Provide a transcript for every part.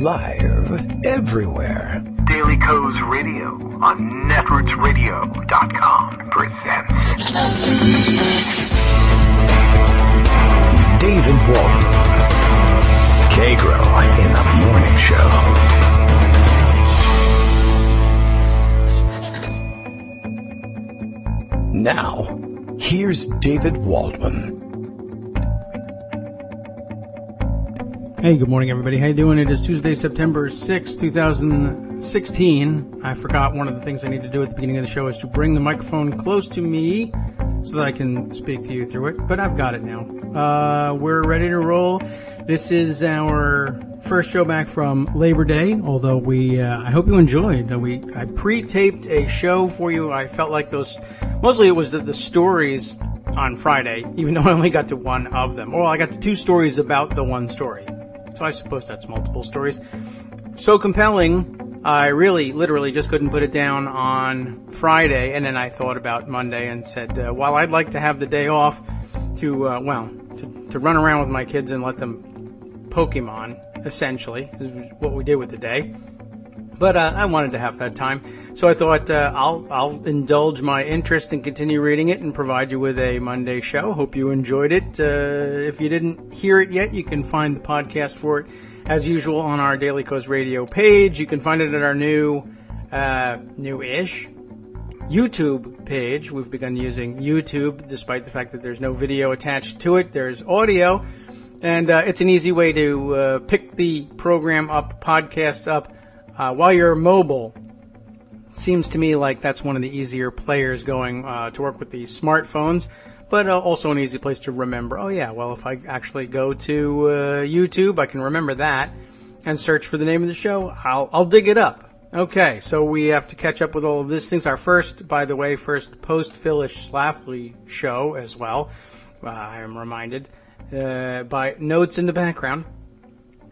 Live everywhere. Daily Co's Radio on netrootsradio.com presents David Walton. Kagro in the Morning Show. Now, here's David Waldman. Hey, good morning, everybody. How you doing? It is Tuesday, September 6, 2016. I forgot one of the things I need to do at the beginning of the show is to bring the microphone close to me so that I can speak to you through it, but I've got it now. We're ready to roll. This is our first show back from Labor Day, although I hope you enjoyed. I pre-taped a show for you. I felt like mostly it was the stories on Friday, even though I only got to one of them. Well, I got to two stories about the one story. So I suppose that's multiple stories. So compelling, I literally just couldn't put it down on Friday, and then I thought about Monday and said, while I'd like to have the day off to run around with my kids and let them Pokemon, essentially, is what we did with the day. But I wanted to have that time, so I thought I'll indulge my interest and continue reading it and provide you with a Monday show. Hope you enjoyed it. If you didn't hear it yet, you can find the podcast for it, as usual, on our Daily Coast Radio page. You can find it at our newish YouTube page. We've begun using YouTube, despite the fact that there's no video attached to it. There's audio, and it's an easy way to pick the program up, podcasts up, while you're mobile. Seems to me like that's one of the easier players going to work with the smartphones, but also an easy place to remember. Oh yeah, well, if I actually go to YouTube, I can remember that and search for the name of the show. I'll dig it up. Okay, so we have to catch up with all of these things. Our first post-Phyllis Schlafly show as well. I am reminded by notes in the background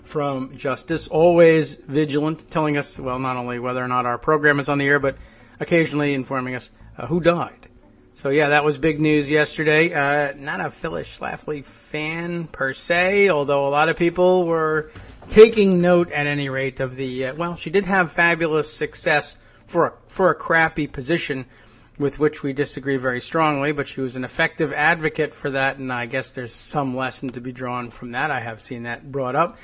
from Justice, always vigilant, telling us, well, not only whether or not our program is on the air, but occasionally informing us who died. So, yeah, that was big news yesterday. Not a Phyllis Schlafly fan, per se, although a lot of people were taking note, at any rate, of the, she did have fabulous success for a crappy position with which we disagree very strongly, but she was an effective advocate for that, and I guess there's some lesson to be drawn from that. I have seen that brought up.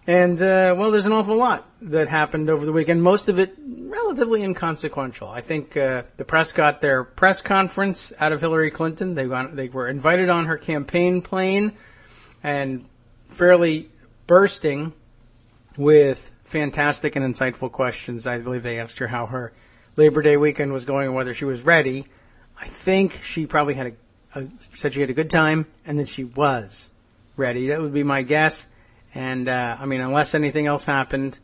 And, there's an awful lot that happened over the weekend, most of it relatively inconsequential. I think the press got their press conference out of Hillary Clinton. They were invited on her campaign plane and fairly bursting with fantastic and insightful questions. I believe they asked her how her Labor Day weekend was going and whether she was ready. I think she probably said she had a good time and that she was ready. That would be my guess. And, unless anything else happened,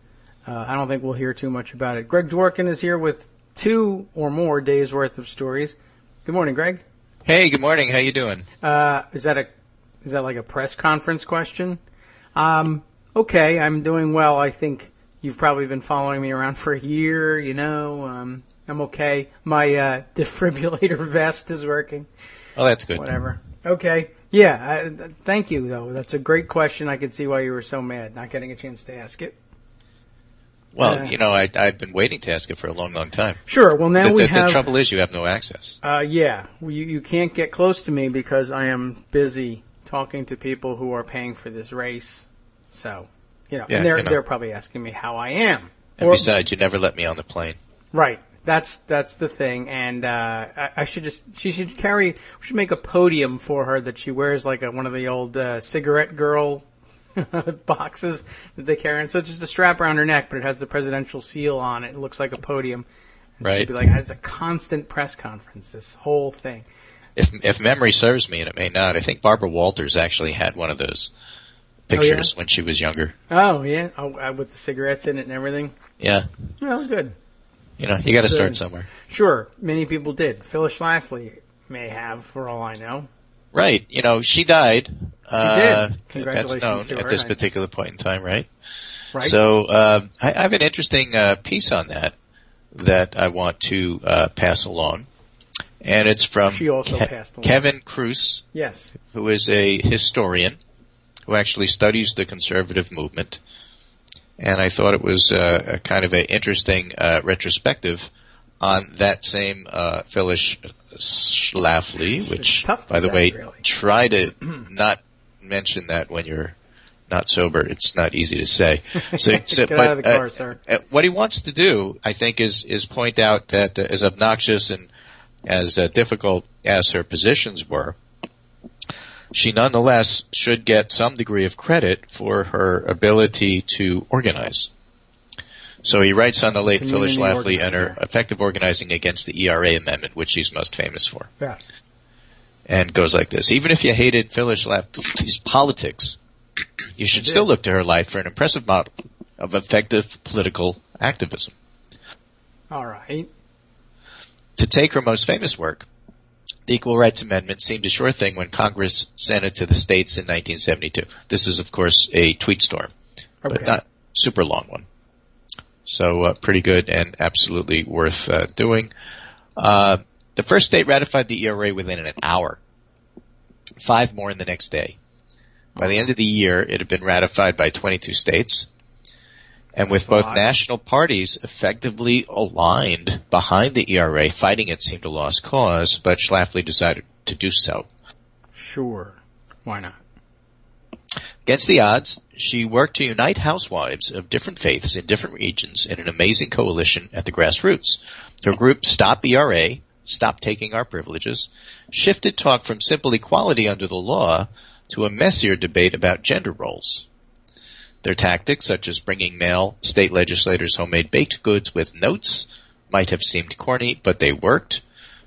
I don't think we'll hear too much about it. Greg Dworkin is here with 2 or more days' worth of stories. Good morning, Greg. Hey, good morning. How you doing? Is that like a press conference question? Okay, I'm doing well. I think you've probably been following me around for a year, I'm okay. My defibrillator vest is working. Oh, that's good. Whatever. Okay. Yeah, thank you, though. That's a great question. I could see why you were so mad not getting a chance to ask it. Well, I've been waiting to ask it for a long, long time. Sure. Well, now the trouble is you have no access. Yeah. You can't get close to me because I am busy talking to people who are paying for this race. So, and they're probably asking me how I am. And besides, you never let me on the plane. Right. That's the thing, and we should make a podium for her that she wears like one of the old cigarette girl boxes that they carry. And so it's just a strap around her neck, but it has the presidential seal on it. It looks like a podium. And right. She'd be like, it's a constant press conference, this whole thing. If memory serves me, and it may not, I think Barbara Walters actually had one of those pictures when she was younger. Oh, yeah? With the cigarettes in it and everything? Yeah. Well, good. You got to start somewhere. Sure. Many people did. Phyllis Schlafly may have, for all I know. Right. She died. She did. Congratulations that's known to her. At this particular point in time, right? Right. So I have an interesting piece on that I want to pass along. And it's from she also passed along. Kevin Kruse, yes, who is a historian who actually studies the conservative movement. And I thought it was a kind of an interesting retrospective on that same Phyllis Schlafly, which, by the way, really. try to not mention that when you're not sober. It's not easy to say. So, Get out of the car, sir. What he wants to do, I think, is point out that as obnoxious and as difficult as her positions were, she nonetheless should get some degree of credit for her ability to organize. So he writes on the late Phyllis Schlafly and her effective organizing against the ERA amendment, which she's most famous for. Yes. And goes like this. Even if you hated Phyllis Schlafly's politics, you should still look to her life for an impressive model of effective political activism. All right. To take her most famous work, the Equal Rights Amendment seemed a sure thing when Congress sent it to the states in 1972. This is, of course, a tweet storm, but not super long one. So pretty good and absolutely worth doing. The first state ratified the ERA within an hour. 5 more in the next day. By the end of the year, it had been ratified by 22 states. And with both national parties effectively aligned behind the ERA, fighting it seemed a lost cause, but Schlafly decided to do so. Sure. Why not? Against the odds, she worked to unite housewives of different faiths in different regions in an amazing coalition at the grassroots. Her group Stop ERA, Stop Taking Our Privileges, shifted talk from simple equality under the law to a messier debate about gender roles. Their tactics, such as bringing male state legislators homemade baked goods with notes, might have seemed corny, but they worked.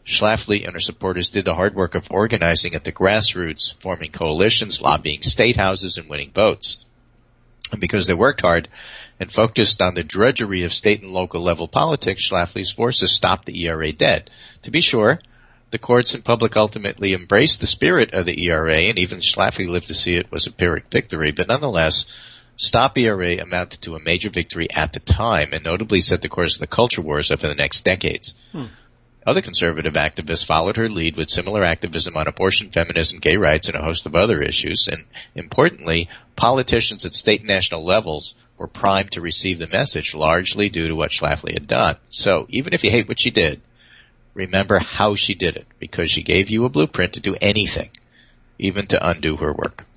Schlafly and her supporters did the hard work of organizing at the grassroots, forming coalitions, lobbying state houses, and winning votes. And because they worked hard and focused on the drudgery of state and local level politics, Schlafly's forces stopped the ERA dead. To be sure, the courts and public ultimately embraced the spirit of the ERA, and even Schlafly lived to see it was a Pyrrhic victory, but nonetheless, Stop ERA amounted to a major victory at the time, and notably set the course of the culture wars over the next decades. Other conservative activists followed her lead with similar activism on abortion, feminism, gay rights, and a host of other issues, and importantly, politicians at state and national levels were primed to receive the message, largely due to what Schlafly had done. So, even if you hate what she did, remember how she did it, because she gave you a blueprint to do anything, even to undo her work.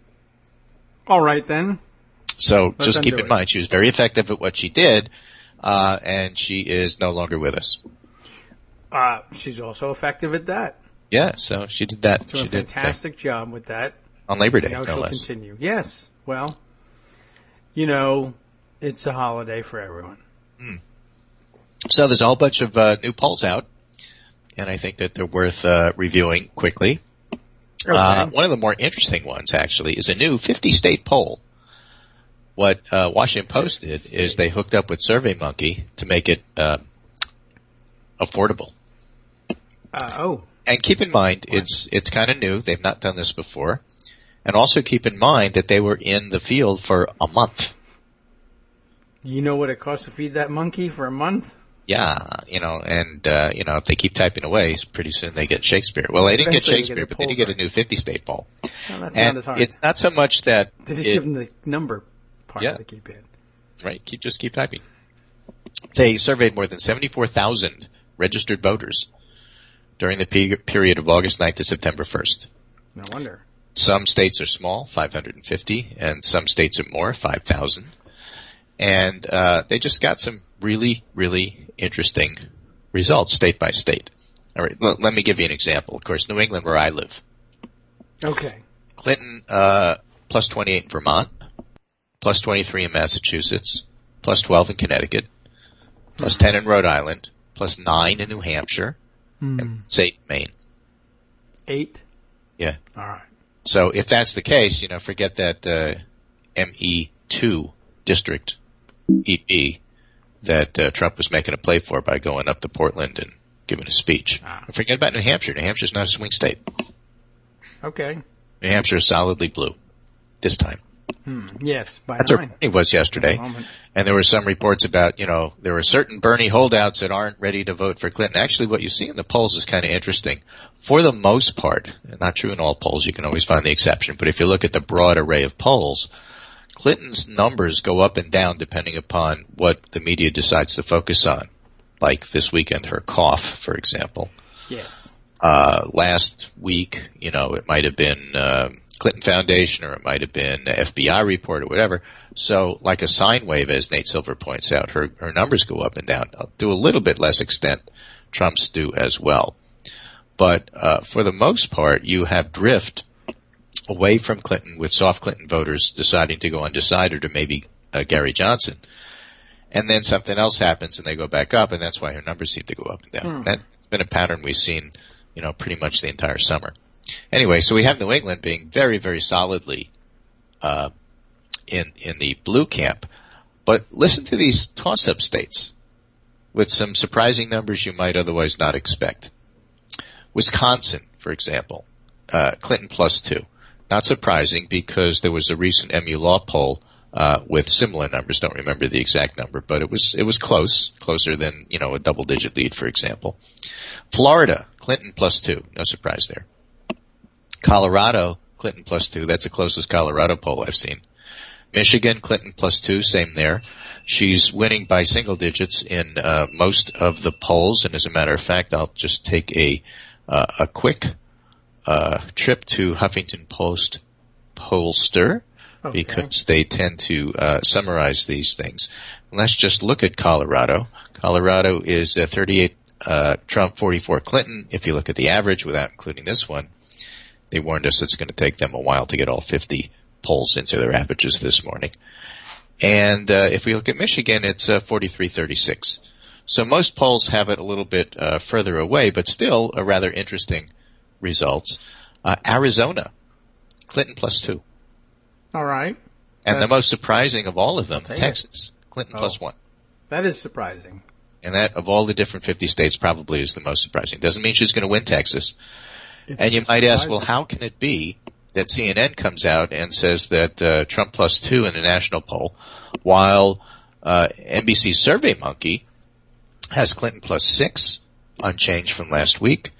All right, then. So just keep in mind, she was very effective at what she did, and she is no longer with us. She's also effective at that. Yeah, so she did that. She did a fantastic job with that. On Labor Day, Now no she'll less. continue. Yes. Well, you know, it's a holiday for everyone. So there's a whole bunch of new polls out, and I think that they're worth reviewing quickly. Okay. One of the more interesting ones, actually, is a new 50-state poll. What Washington Post did is they hooked up with SurveyMonkey to make it affordable. And keep in mind, it's kind of new. They've not done this before. And also keep in mind that they were in the field for a month. You know what it costs to feed that monkey for a month? Yeah, if they keep typing away, pretty soon they get Shakespeare. Well, they didn't get Eventually Shakespeare, but then you get a new 50-state poll. Well, that's And not as hard. it's not so much that They just give them the number part Yeah. that they keep in. Right, just keep typing. They surveyed more than 74,000 registered voters during the period of August 9th to September 1st. No wonder. Some states are small, 550, and some states are more, 5,000. And they just got some really, really interesting results state by state. All right, let me give you an example. Of course, New England, where I live. Okay. Clinton, plus 28 in Vermont, plus 23 in Massachusetts, plus 12 in Connecticut, plus 10 in Rhode Island, plus 9 in New Hampshire, and 8 in Maine. 8? Yeah. All right. So if that's the case, forget that ME2 district, EP, that Trump was making a play for by going up to Portland and giving a speech. Forget about New Hampshire. New Hampshire's not a swing state. Okay. New Hampshire is solidly blue this time. Yes, by That's where 9. Bernie was yesterday. And there were some reports about, there were certain Bernie holdouts that aren't ready to vote for Clinton. Actually, what you see in the polls is kind of interesting. For the most part, not true in all polls, you can always find the exception, but if you look at the broad array of polls, Clinton's numbers go up and down depending upon what the media decides to focus on. Like this weekend, her cough, for example. Yes. Last week, it might have been Clinton Foundation, or it might have been a FBI report or whatever. So, like a sine wave, as Nate Silver points out, her numbers go up and down. To a little bit less extent, Trump's do as well. But for the most part, you have drift away from Clinton, with soft Clinton voters deciding to go undecided, or maybe Gary Johnson. And then something else happens and they go back up, and that's why her numbers seem to go up and down. That's been a pattern we've seen, pretty much the entire summer. Anyway, so we have New England being very, very solidly in the blue camp. But listen to these toss-up states with some surprising numbers you might otherwise not expect. Wisconsin, for example, Clinton +2. Not surprising, because there was a recent MU Law poll with similar numbers. Don't remember the exact number, but it was closer than a double-digit lead, for example. Florida, Clinton +2. No surprise there. Colorado, Clinton +2. That's the closest Colorado poll I've seen. Michigan, Clinton +2. Same there. She's winning by single digits in most of the polls, and as a matter of fact, I'll just take a quick trip to Huffington Post pollster, because they tend to summarize these things. Let's just look at Colorado. Colorado is 38 Trump, 44 Clinton. If you look at the average without including this one, they warned us it's going to take them a while to get all 50 polls into their averages this morning. And if we look at Michigan, it's 43-36. So most polls have it a little bit further away, but still a rather interesting results. Arizona, Clinton +2. All right. And the most surprising of all of them, Texas, Clinton +1. That is surprising. And that, of all the different 50 states, probably is the most surprising. Doesn't mean she's going to win Texas. And you might ask, well, how can it be that CNN comes out and says that Trump +2 in the national poll, while NBC's SurveyMonkey has Clinton +6, unchanged from last week,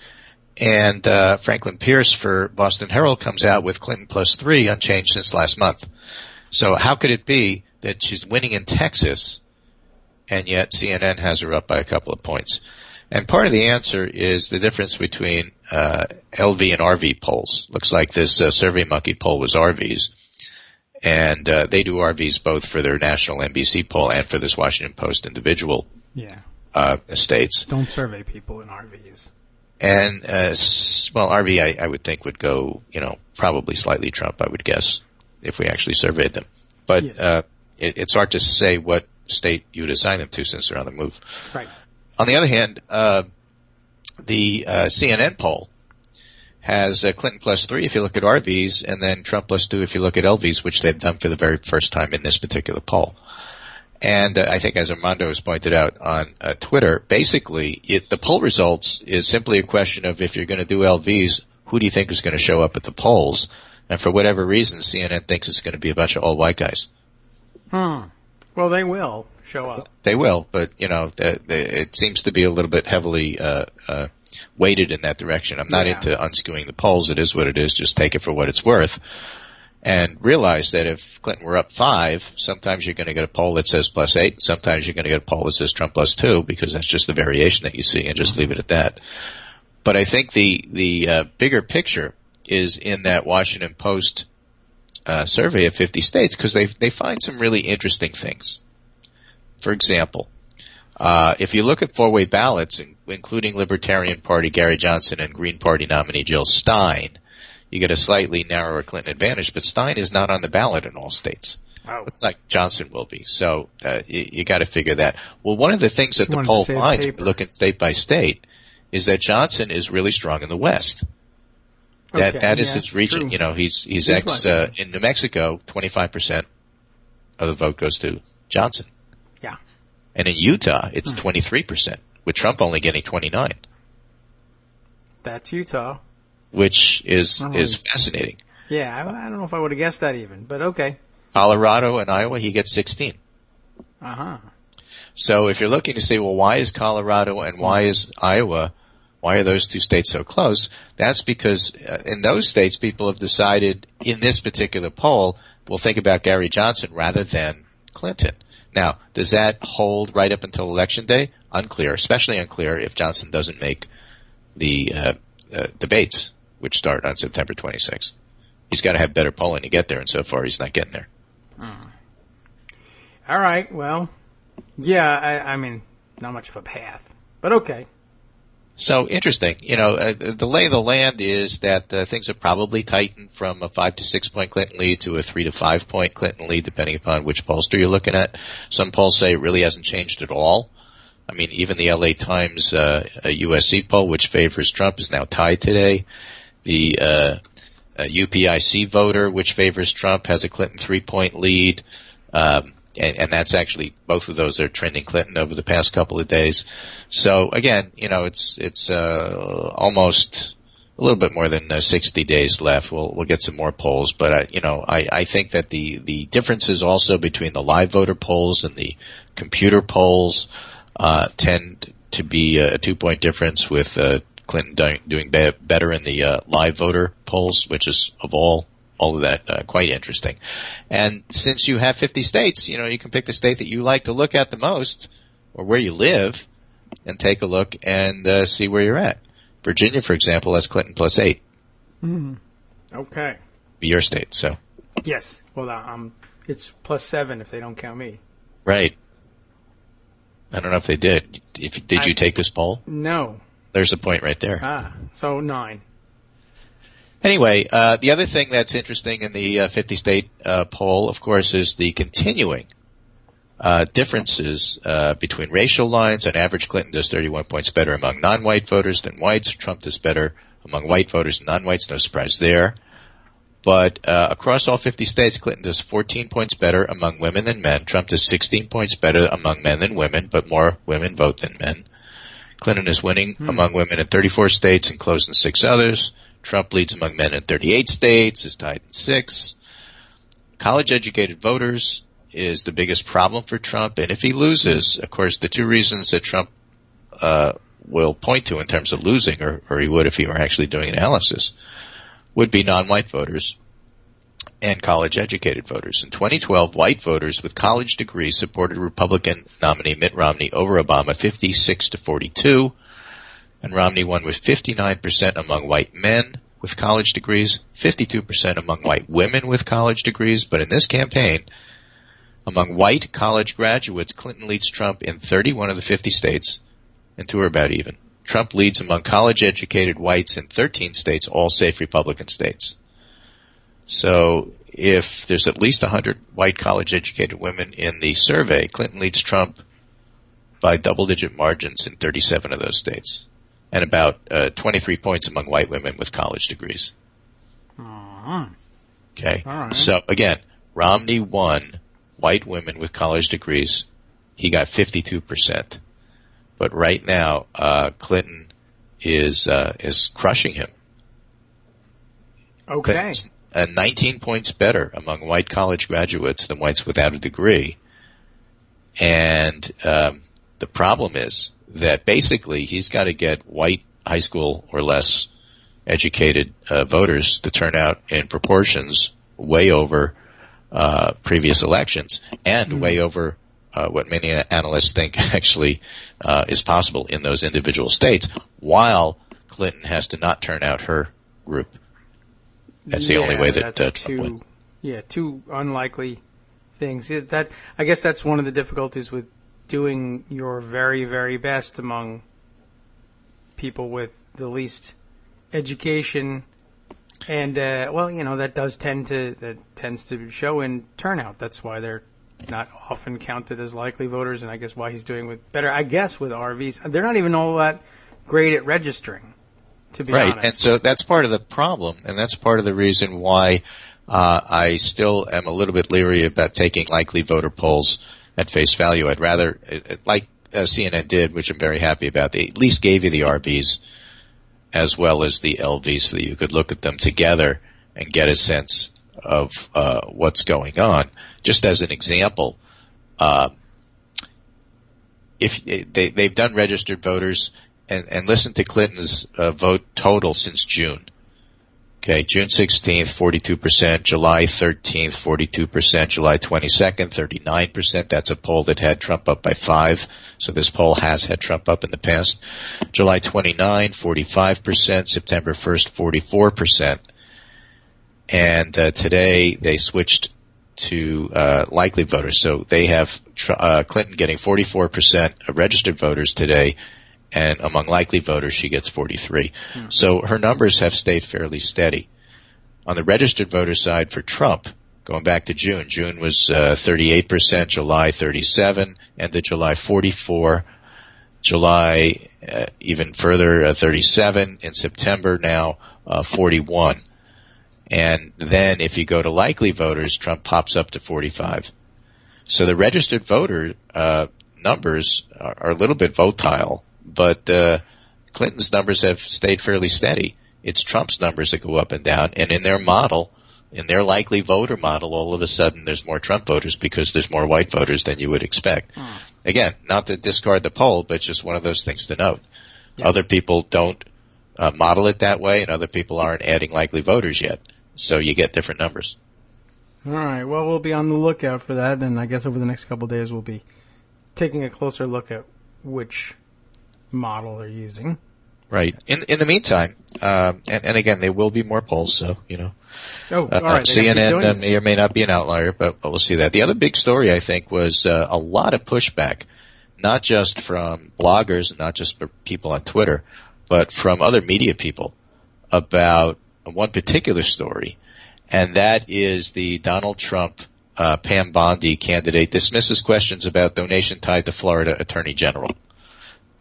and Franklin Pierce for Boston Herald comes out with Clinton +3, unchanged since last month. So how could it be that she's winning in Texas, and yet CNN has her up by a couple of points? And part of the answer is the difference between LV and RV polls. Looks like this SurveyMonkey poll was RV's. And they do RVs both for their national NBC poll and for this Washington Post individual states. Don't survey people in RVs. And, RV I would think would go, probably slightly Trump, I would guess, if we actually surveyed them. But it's hard to say what state you would assign them to since they're on the move. Right. On the other hand, the CNN poll has Clinton +3 if you look at RVs, and then Trump +2 if you look at LVs, which they've done for the very first time in this particular poll. And I think, as Armando has pointed out on Twitter, basically the poll results is simply a question of, if you're going to do LVs, who do you think is going to show up at the polls? And for whatever reason, CNN thinks it's going to be a bunch of all white guys. Well, they will show up. They will, but, it seems to be a little bit heavily weighted in that direction. I'm not into unskewing the polls. It is what it is. Just take it for what it's worth. And realize that if Clinton were up 5, sometimes you're going to get a poll that says +8. Sometimes you're going to get a poll that says Trump +2, because that's just the variation that you see, and just leave it at that. But I think the bigger picture is in that Washington Post survey of 50 states, because they find some really interesting things. For example, if you look at four-way ballots, including Libertarian Party Gary Johnson and Green Party nominee Jill Stein, you get a slightly narrower Clinton advantage, but Stein is not on the ballot in all states. Wow. It's like Johnson will be. So you got to figure that. Well, one of the things that the poll finds, looking state by state, is that Johnson is really strong in the West. That is his region. True. He's in New Mexico, 25% of the vote goes to Johnson. Yeah. And in Utah, it's 23%, with Trump only getting 29%. That's Utah. Which is fascinating. Yeah, I don't know if I would have guessed that even, but okay. Colorado and Iowa, he gets 16. So if you're looking to say, well, why is Colorado and why is Iowa, why are those two states so close? That's because in those states, people have decided in this particular poll will think about Gary Johnson rather than Clinton. Now, does that hold right up until Election Day? Unclear, especially unclear if Johnson doesn't make the debates, which start on September 26th. He's got to have better polling to get there, and so far he's not getting there. All right, well, yeah, I mean, not much of a path, but okay. So interesting. The lay of the land is that things have probably tightened from a 5 to 6 point Clinton lead to a 3 to 5 point Clinton lead, depending upon which pollster you're looking at. Some polls say it really hasn't changed at all. I mean, even the LA Times a USC poll, which favors Trump, is now tied today. The UPIC voter, which favors Trump, has a Clinton 3-point lead. And that's actually, both of those are trending Clinton over the past couple of days. So again, it's almost a little bit more than 60 days left. We'll get some more polls, but I think that the differences also between the live voter polls and the computer polls tend to be a 2-point difference, with Clinton doing better in the live voter polls, which is of all of that quite interesting. And since you have 50 states, you can pick the state that you like to look at the most, or where you live, and take a look and see where you're at. Virginia, for example, has Clinton +8. Okay. Be your state, so. Yes. Well, it's +7 if they don't count me. Right. I don't know if they did. Did you take this poll? No. There's a point right there. So 9. Anyway, the other thing that's interesting in the 50-state poll, of course, is the continuing differences between racial lines. On average, Clinton does 31 points better among non-white voters than whites. Trump does better among white voters and non-whites. No surprise there. But across all 50 states, Clinton does 14 points better among women than men. Trump does 16 points better among men than women, but more women vote than men. Clinton is winning among women in 34 states and close in 6 others. Trump leads among men in 38 states, is tied in 6. College-educated voters is the biggest problem for Trump, and if he loses, of course, the 2 reasons that Trump will point to in terms of losing, or he would if he were actually doing analysis, would be non-white voters and college-educated voters. In 2012, white voters with college degrees supported Republican nominee Mitt Romney over Obama 56-42, and Romney won with 59% among white men with college degrees, 52% among white women with college degrees. But in this campaign, among white college graduates, Clinton leads Trump in 31 of the 50 states, and 2 are about even. Trump leads among college-educated whites in 13 states, all safe Republican states. So if there's at least 100 white college-educated women in the survey, Clinton leads Trump by double-digit margins in 37 of those states, and about 23 points among white women with college degrees. Okay. All right. So again, Romney won white women with college degrees. He got 52%. But right now, Clinton is crushing him. Okay. Clinton's 19 points better among white college graduates than whites without a degree. And the problem is that basically he's got to get white high school or less educated voters to turn out in proportions way over previous elections, and way over what many analysts think actually is possible in those individual states, while Clinton has to not turn out her group. That's the only way that Trump wins. Yeah, 2 unlikely things. I guess that's one of the difficulties with doing your very, very best among people with the least education, and that tends to show in turnout. That's why they're not often counted as likely voters, and I guess why he's doing better with RVs. They're not even all that great at registering, to be honest. Right, and so that's part of the problem, and that's part of the reason why I still am a little bit leery about taking likely voter polls at face value. I'd rather, like CNN did, which I'm very happy about, they at least gave you the RVs as well as the LVs so that you could look at them together and get a sense of what's going on. Just as an example, if they've done registered voters, and listen to Clinton's vote total since June. Okay, June 16th, 42%, July 13th, 42%, July 22nd, 39%. That's a poll that had Trump up by 5. So this poll has had Trump up in the past. July 29, 45%, September 1st, 44%. And today they switched to likely voters. So they have Clinton getting 44% of registered voters today, and among likely voters, she gets 43. So her numbers have stayed fairly steady. On the registered voter side for Trump, going back to June, June was 38%, July 37, and the July 44, July even further 37, in September now 41. And then if you go to likely voters, Trump pops up to 45. So the registered voter numbers are a little bit volatile, but Clinton's numbers have stayed fairly steady. It's Trump's numbers that go up and down, and in their model, in their likely voter model, all of a sudden there's more Trump voters because there's more white voters than you would expect. Again, not to discard the poll, but just one of those things to note. Yeah. Other people don't model it that way, and other people aren't adding likely voters yet. So you get different numbers. All right. Well, we'll be on the lookout for that, and I guess over the next couple of days we'll be taking a closer look at which model they're using. Right. In the meantime, and again, there will be more polls, so, all right. CNN may or may not be an outlier, but we'll see that. The other big story, I think, was a lot of pushback, not just from bloggers and not just for people on Twitter, but from other media people about one particular story, and that is the Donald Trump Pam Bondi candidate dismisses questions about donation tied to Florida Attorney General.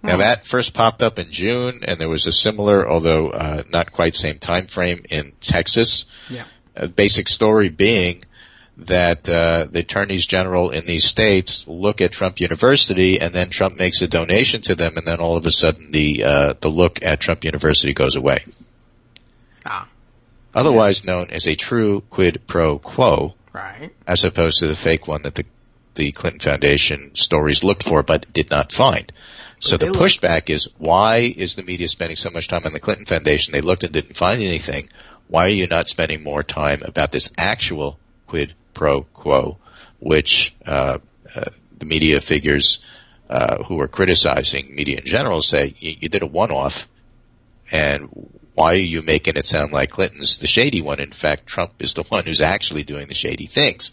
Now that first popped up in June, and there was a similar, although not quite same time frame, in Texas. Yeah. A basic story being that the attorneys general in these states look at Trump University, and then Trump makes a donation to them, and then all of a sudden the look at Trump University goes away. Otherwise known as a true quid pro quo, right? As opposed to the fake one that the Clinton Foundation stories looked for but did not find. So the pushback is, why is the media spending so much time on the Clinton Foundation? They looked and didn't find anything. Why are you not spending more time about this actual quid pro quo, which the media figures who are criticizing media in general say, you did a one-off, and why are you making it sound like Clinton's the shady one? In fact, Trump is the one who's actually doing the shady things.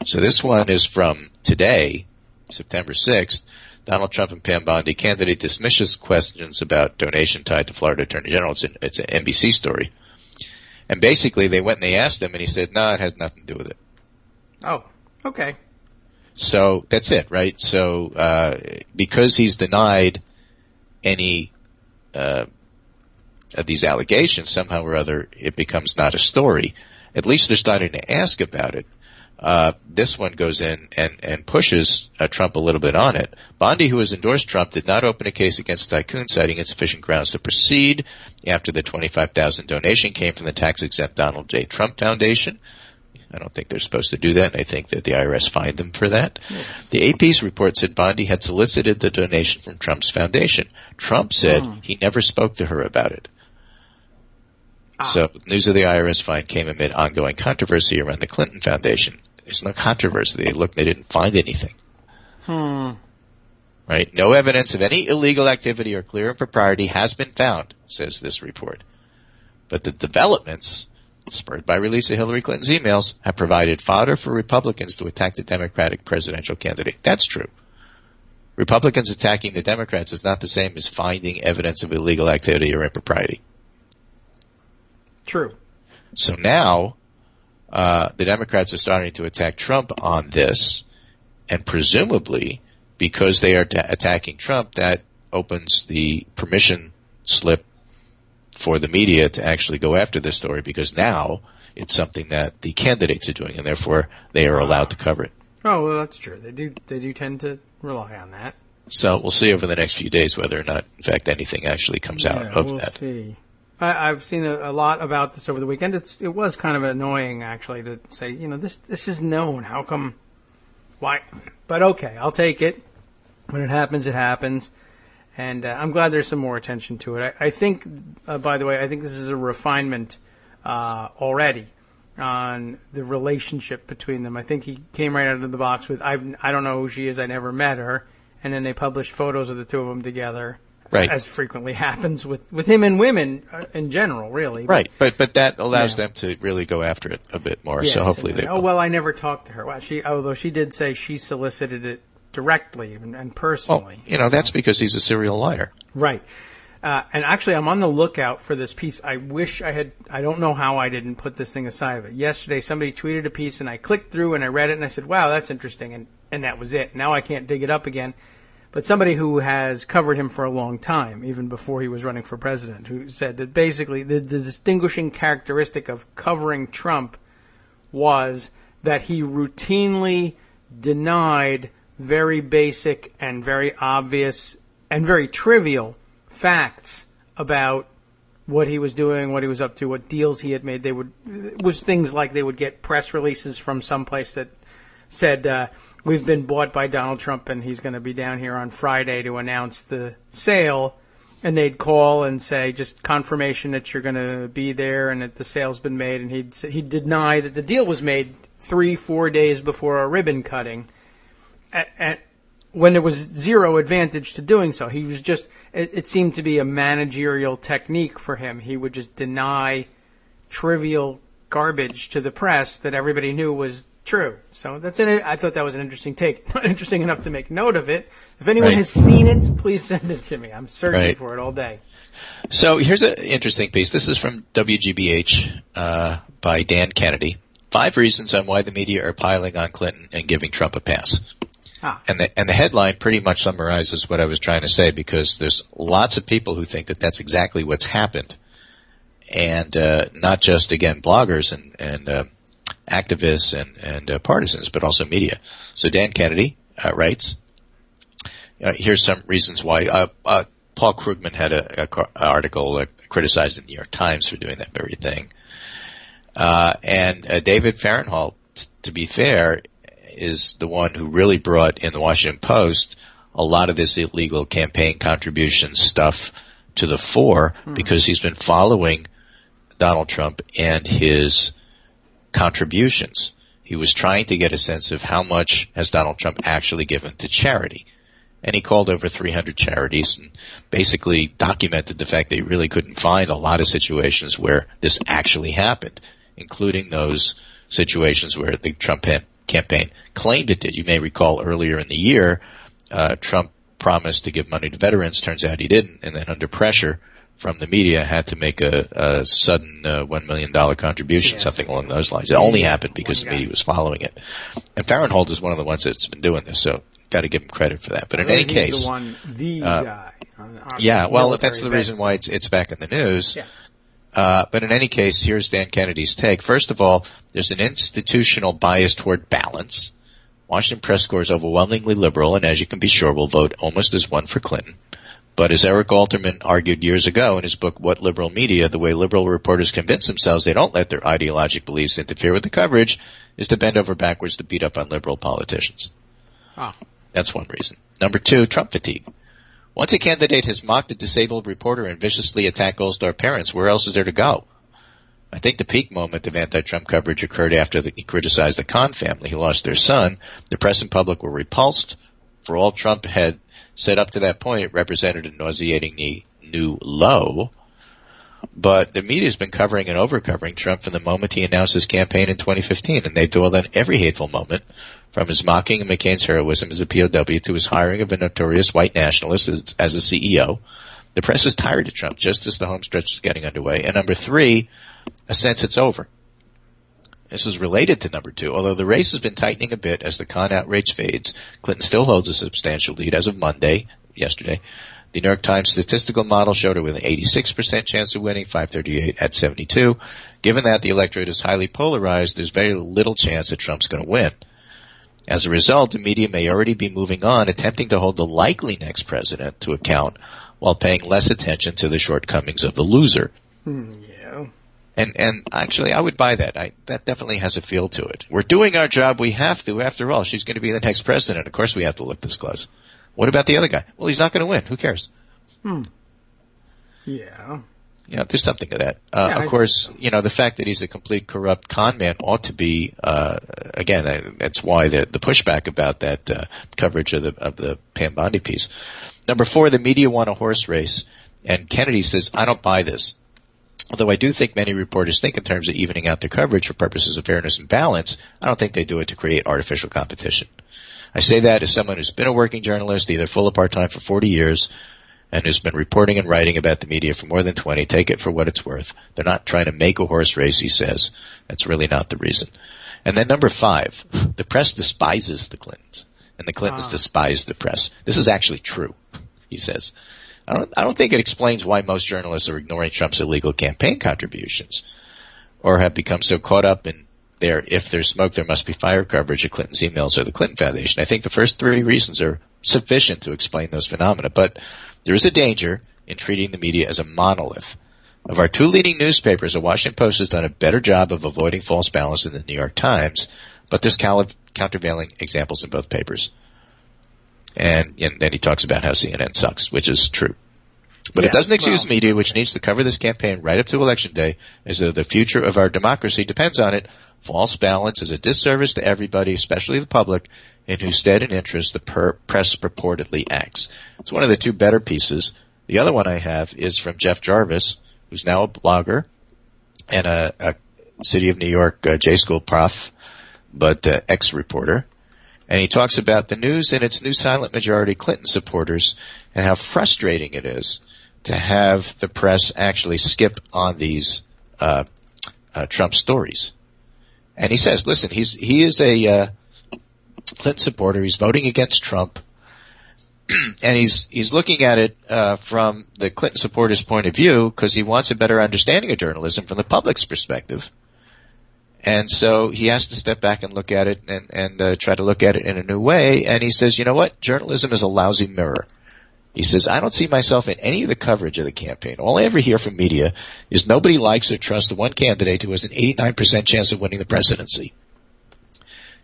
So this one is from today, September 6th. Donald Trump and Pam Bondi candidate dismisses questions about donation tied to Florida Attorney General. It's an NBC story. And basically they went and they asked him, and he said, no, it has nothing to do with it. Oh, okay. So that's it, right? So because he's denied any of these allegations, somehow or other, it becomes not a story. At least they're starting to ask about it. This one goes in and pushes Trump a little bit on it. Bondi, who has endorsed Trump, did not open a case against Tycoon, citing insufficient grounds to proceed after the $25,000 donation came from the tax-exempt Donald J. Trump Foundation. I don't think they're supposed to do that, and I think that the IRS fined them for that. Yes. The AP's report said Bondi had solicited the donation from Trump's foundation. Trump said he never spoke to her about it. So news of the IRS fine came amid ongoing controversy around the Clinton Foundation. There's no controversy. They looked, they didn't find anything. Right? No evidence of any illegal activity or clear impropriety has been found, says this report. But the developments, spurred by release of Hillary Clinton's emails, have provided fodder for Republicans to attack the Democratic presidential candidate. That's true. Republicans attacking the Democrats is not the same as finding evidence of illegal activity or impropriety. True. So now the Democrats are starting to attack Trump on this, and presumably because they are attacking Trump, that opens the permission slip for the media to actually go after this story, because now it's something that the candidates are doing, and therefore they are allowed to cover it. Oh, well, that's true. They do tend to rely on that. So we'll see over the next few days whether or not, in fact, anything actually comes out of that. We'll see. I've seen a lot about this over the weekend. It was kind of annoying, actually, to say, this is known. How come? Why? But okay, I'll take it. When it happens, it happens. And I'm glad there's some more attention to it. I think, by the way, I think this is a refinement already on the relationship between them. I think he came right out of the box with, I don't know who she is, I never met her. And then they published photos of the two of them together. Right. As frequently happens with him and women in general, really. Right, but that allows them to really go after it a bit more. Yes, so hopefully they. Oh well, I never talked to her. Well, although she did say she solicited it directly and personally. Well, that's because he's a serial liar. Right. And actually, I'm on the lookout for this piece. I wish I had. I don't know how I didn't put this thing aside. But yesterday, somebody tweeted a piece, and I clicked through and I read it, and I said, "Wow, that's interesting," and that was it. Now I can't dig it up again. But somebody who has covered him for a long time, even before he was running for president, who said that basically the distinguishing characteristic of covering Trump was that he routinely denied very basic and very obvious and very trivial facts about what he was doing, what he was up to, what deals he had made. It was things like they would get press releases from someplace that said, we've been bought by Donald Trump and he's going to be down here on Friday to announce the sale. And they'd call and say, just confirmation that you're going to be there and that the sale's been made. And he'd deny that the deal was made 3-4 days before a ribbon cutting, when there was zero advantage to doing so. He was just, it seemed to be a managerial technique for him. He would just deny trivial garbage to the press that everybody knew was true. So that's it. I thought that was an interesting take. Not interesting enough to make note of it. If anyone has seen it, please send it to me. I'm searching for it all day. So here's an interesting piece. This is from WGBH by Dan Kennedy. 5 reasons on why the media are piling on Clinton and giving Trump a pass. And the headline pretty much summarizes what I was trying to say, because there's lots of people who think that that's exactly what's happened. And not just, again, bloggers and activists and partisans, but also media. So Dan Kennedy writes, here's some reasons why. Paul Krugman had an article criticized the New York Times for doing that very thing. And David Fahrenthold, to be fair, is the one who really brought in the Washington Post a lot of this illegal campaign contribution stuff to the fore, because he's been following Donald Trump and his contributions. He was trying to get a sense of how much has Donald Trump actually given to charity. And he called over 300 charities and basically documented the fact that he really couldn't find a lot of situations where this actually happened, including those situations where the Trump campaign claimed it did. You may recall earlier in the year, Trump promised to give money to veterans. Turns out he didn't. And then under pressure from the media, had to make a sudden $1 million contribution, something along those lines. It only happened because the media was following it. And Fahrenthold is one of the ones that's been doing this, so got to give him credit for that. But in any case, the guy. Yeah, well, that's the reason why it's back in the news. Yeah. But in any case, here's Dan Kennedy's take. First of all, there's an institutional bias toward balance. Washington press corps is overwhelmingly liberal, and as you can be sure, will vote almost as one for Clinton. But as Eric Alterman argued years ago in his book, What Liberal Media, the way liberal reporters convince themselves they don't let their ideologic beliefs interfere with the coverage is to bend over backwards to beat up on liberal politicians. That's one reason. Number 2, Trump fatigue. Once a candidate has mocked a disabled reporter and viciously attacked Gold Star parents, where else is there to go? I think the peak moment of anti-Trump coverage occurred after he criticized the Khan family who lost their son. The press and public were repulsed. For all Trump had said up to that point, it represented a nauseating new low. But the media has been covering and over-covering Trump from the moment he announced his campaign in 2015, and they dwelled on every hateful moment, from his mocking of McCain's heroism as a POW to his hiring of a notorious white nationalist as a CEO. The press is tired of Trump, just as the home stretch is getting underway. And number 3, a sense it's over. This is related to number 2. Although the race has been tightening a bit as the Khan outrage fades, Clinton still holds a substantial lead as of yesterday. The New York Times statistical model showed her with an 86% chance of winning, 538 at 72. Given that the electorate is highly polarized, there's very little chance that Trump's going to win. As a result, the media may already be moving on, attempting to hold the likely next president to account while paying less attention to the shortcomings of the loser. Yeah. And actually, I would buy that. That definitely has a feel to it. We're doing our job. We have to. After all, she's going to be the next president. Of course we have to look this close. What about the other guy? Well, he's not going to win. Who cares? Yeah. Yeah, there's something to that. Yeah, of course, the fact that he's a complete corrupt con man ought to be, again, that's why the pushback about that coverage of the Pam Bondi piece. Number 4, the media want a horse race, and Kennedy says, I don't buy this. Although I do think many reporters think in terms of evening out their coverage for purposes of fairness and balance, I don't think they do it to create artificial competition. I say that as someone who's been a working journalist, either full or part-time for 40 years, and who's been reporting and writing about the media for more than 20. Take it for what it's worth. They're not trying to make a horse race, he says. That's really not the reason. And then number 5, the press despises the Clintons, and the Clintons despise the press. This is actually true, he says. I don't think it explains why most journalists are ignoring Trump's illegal campaign contributions, or have become so caught up in their "if there's smoke, there must be fire" coverage of Clinton's emails or the Clinton Foundation. I think the first 3 reasons are sufficient to explain those phenomena, but there is a danger in treating the media as a monolith. Of our 2 leading newspapers, the Washington Post has done a better job of avoiding false balance than the New York Times, but there's countervailing examples in both papers. And then he talks about how CNN sucks, which is true. But it doesn't excuse media, which needs to cover this campaign right up to Election Day, as though the future of our democracy depends on it. False balance is a disservice to everybody, especially the public, in whose stead and interest the press purportedly acts. It's one of the 2 better pieces. The other one I have is from Jeff Jarvis, who's now a blogger and a City of New York J-School prof, but ex-reporter. And he talks about the news and its new silent majority Clinton supporters and how frustrating it is to have the press actually skip on these Trump stories. And he says, listen, he is a Clinton supporter. He's voting against Trump, and he's looking at it from the Clinton supporters' point of view because he wants a better understanding of journalism from the public's perspective. And so he has to step back and look at it and try to look at it in a new way. And he says, you know what? Journalism is a lousy mirror. He says, I don't see myself in any of the coverage of the campaign. All I ever hear from media is nobody likes or trusts the one candidate who has an 89% chance of winning the presidency.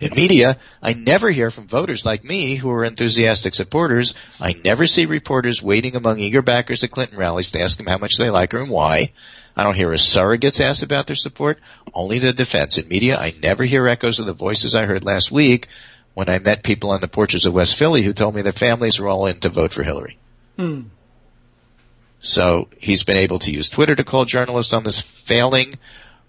In media, I never hear from voters like me who are enthusiastic supporters. I never see reporters waiting among eager backers at Clinton rallies to ask them how much they like her and why. I don't hear a surrogates ask about their support, only the defense. In media, I never hear echoes of the voices I heard last week when I met people on the porches of West Philly who told me their families were all in to vote for Hillary. So he's been able to use Twitter to call journalists on this failing.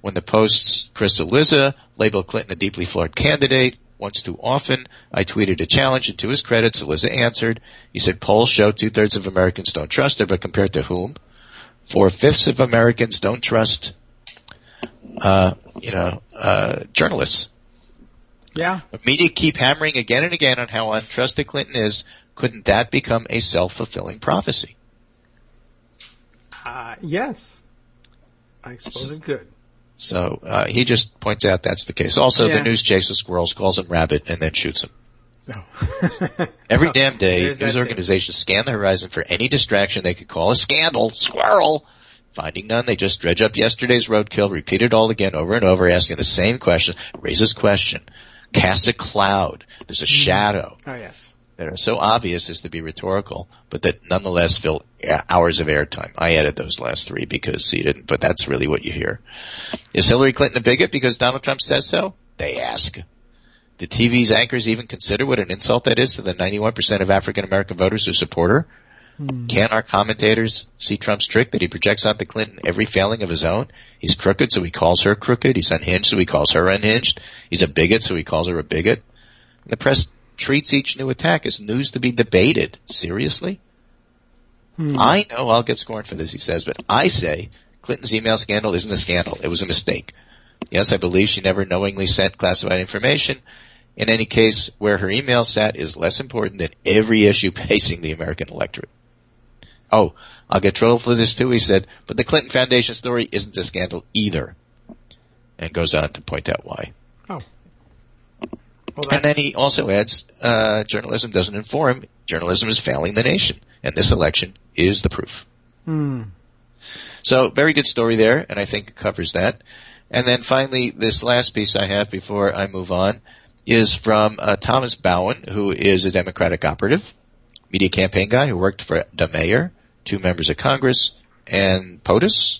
When the Post's Chris Eliza labeled Clinton a deeply flawed candidate once too often, I tweeted a challenge, and to his credit, Eliza answered. He said polls show 2/3 of Americans don't trust her, but compared to whom? 4/5 of Americans don't trust, journalists. Yeah. But media keep hammering again and again on how untrusted Clinton is. Couldn't that become a self-fulfilling prophecy? Yes. I suppose it could. So he just points out that's the case. Also, the news chases squirrels, calls them rabbit, and then shoots them. No. Every damn day, news organizations scan the horizon for any distraction they could call a scandal. Squirrel! Finding none, they just dredge up yesterday's roadkill, repeat it all again over and over, asking the same question, raises question, casts a cloud, there's a shadow. Oh, yes. That are so obvious as to be rhetorical, but that nonetheless fill hours of airtime. I added those last 3 because he didn't, but that's really what you hear. Is Hillary Clinton a bigot because Donald Trump says so? They ask. Did TV's anchors even consider what an insult that is to the 91% of African-American voters who support her? Can't our commentators see Trump's trick that he projects onto Clinton every failing of his own? He's crooked, so he calls her crooked. He's unhinged, so he calls her unhinged. He's a bigot, so he calls her a bigot. And the press treats each new attack as news to be debated. Seriously? I know I'll get scorned for this, he says, but I say Clinton's email scandal isn't a scandal. It was a mistake. Yes, I believe she never knowingly sent classified information. In any case, where her email sat is less important than every issue facing the American electorate. Oh, I'll get trolled for this too, he said, but the Clinton Foundation story isn't a scandal either. And goes on to point out why. Oh. Well, and then he also adds, journalism doesn't inform. Journalism is failing the nation. And this election is the proof. So, very good story there, and I think it covers that. And then finally, this last piece I have before I move on is from Thomas Bowen, who is a Democratic operative, media campaign guy who worked for the mayor, 2 members of Congress, and POTUS,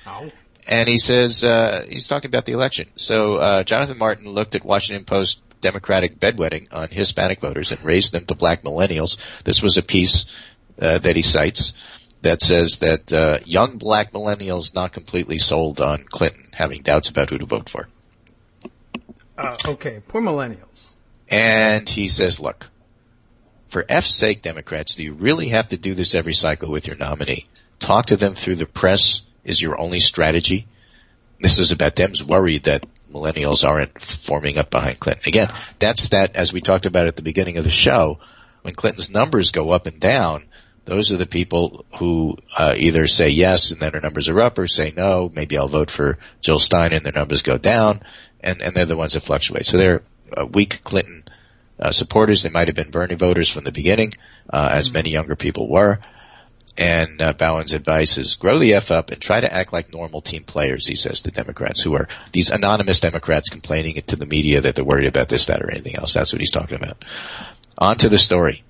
Oh. And he says, he's talking about the election. So Jonathan Martin looked at Washington Post Democratic bedwetting on Hispanic voters and raised them to black millennials. This was a piece that he cites that says that young black millennials not completely sold on Clinton, having doubts about who to vote for. Okay, poor millennials. And he says, look, for F's sake, Democrats, do you really have to do this every cycle with your nominee? Talk to them through the press is your only strategy. This is about them's worried that millennials aren't forming up behind Clinton. Again, that's that, as we talked about at the beginning of the show, when Clinton's numbers go up and down, those are the people who either say yes and then their numbers are up, or say no, maybe I'll vote for Jill Stein and their numbers go down, and they're the ones that fluctuate. So they're weak Clinton supporters. They might have been Bernie voters from the beginning, as many younger people were. And Bowen's advice is grow the F up and try to act like normal team players, he says to Democrats, who are these anonymous Democrats complaining to the media that they're worried about this, that, or anything else. That's what he's talking about. On to the story.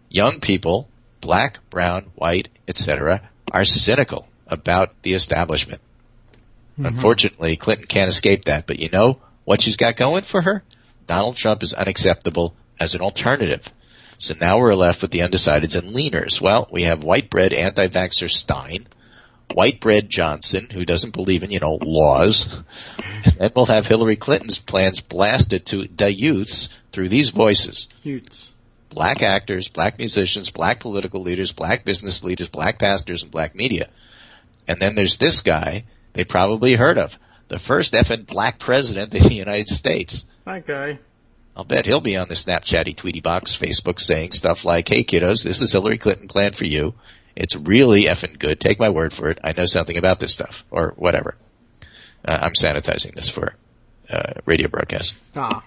Young people, black, brown, white, etc., are cynical about the establishment. Mm-hmm. Unfortunately, Clinton can't escape that. But you know what she's got going for her? Donald Trump is unacceptable as an alternative. So now we're left with the undecideds and leaners. Well, we have white bread anti-vaxxer Stein, white bread Johnson, who doesn't believe in, laws. And then we'll have Hillary Clinton's plans blasted to the youths through these voices. Youths. Black actors, black musicians, black political leaders, black business leaders, black pastors, and black media. And then there's this guy they probably heard of, the first effing black president in the United States. That guy. I'll bet he'll be on the Snapchatty, Tweety Box, Facebook saying stuff like, hey, kiddos, this is Hillary Clinton plan for you. It's really effing good. Take my word for it. I know something about this stuff, or whatever. I'm sanitizing this for radio broadcast. Ah.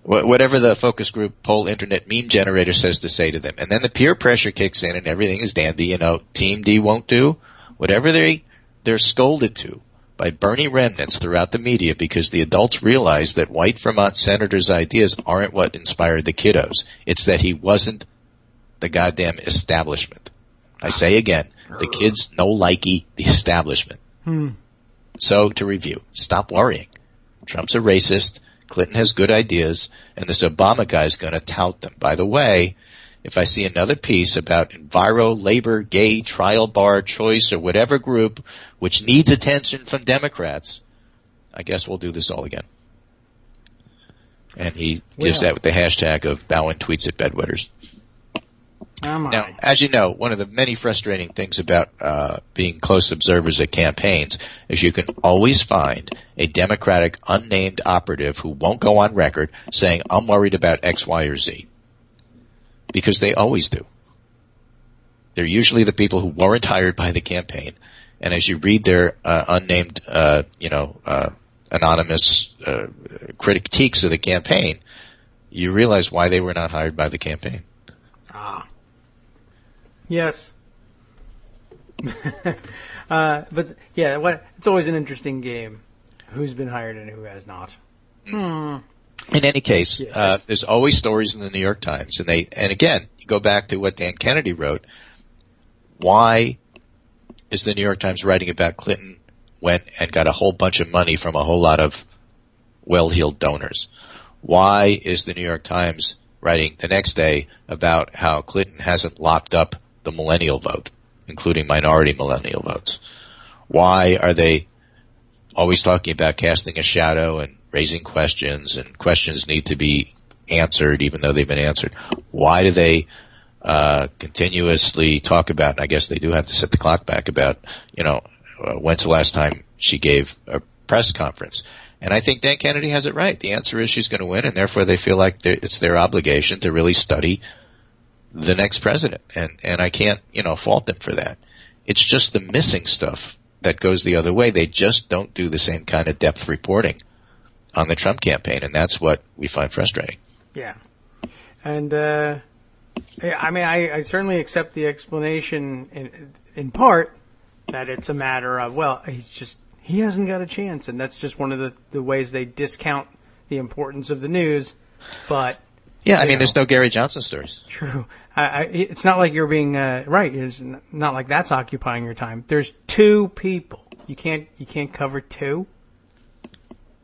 Whatever the focus group, poll, internet, meme generator says to say to them. And then the peer pressure kicks in and everything is dandy. Team D won't do whatever they're scolded to by Bernie remnants throughout the media, because the adults realize that white Vermont senator's ideas aren't what inspired the kiddos. It's that he wasn't the goddamn establishment. I say again, the kids no likey the establishment. So to review, stop worrying. Trump's a racist, Clinton has good ideas, and this Obama guy's going to tout them. By the way, if I see another piece about enviro, labor, gay, trial bar, choice, or whatever group which needs attention from Democrats, I guess we'll do this all again. And he gives that with the hashtag of Bowen tweets at bedwetters. Now, as you know, one of the many frustrating things about being close observers at campaigns is you can always find a Democratic unnamed operative who won't go on record saying, I'm worried about X, Y, or Z. Because they always do. They're usually the people who weren't hired by the campaign. And as you read their unnamed, anonymous critiques of the campaign, you realize why they were not hired by the campaign. Ah. Yes. But, yeah, it's always an interesting game. Who's been hired and who has not. In any case, yes. There's always stories in the New York Times, and again, you go back to what Dan Kennedy wrote. Why is the New York Times writing about Clinton went and got a whole bunch of money from a whole lot of well-heeled donors? Why is the New York Times writing the next day about how Clinton hasn't locked up the millennial vote, including minority millennial votes? Why are they always talking about casting a shadow and raising questions, and questions need to be answered even though they've been answered? Why do they continuously talk about, and I guess they do have to set the clock back, about, when's the last time she gave a press conference? And I think Dan Kennedy has it right. The answer is she's going to win, and therefore they feel like it's their obligation to really study the next president. And I can't, fault them for that. It's just the missing stuff that goes the other way. They just don't do the same kind of depth reporting on the Trump campaign, and that's what we find frustrating. Yeah. And, I certainly accept the explanation in part that it's a matter of, he hasn't got a chance, and that's just one of the ways they discount the importance of the news. But Yeah, I mean, there's no Gary Johnson stories. True. It's not like you're being right. It's not like that's occupying your time. There's two people. You can't cover two.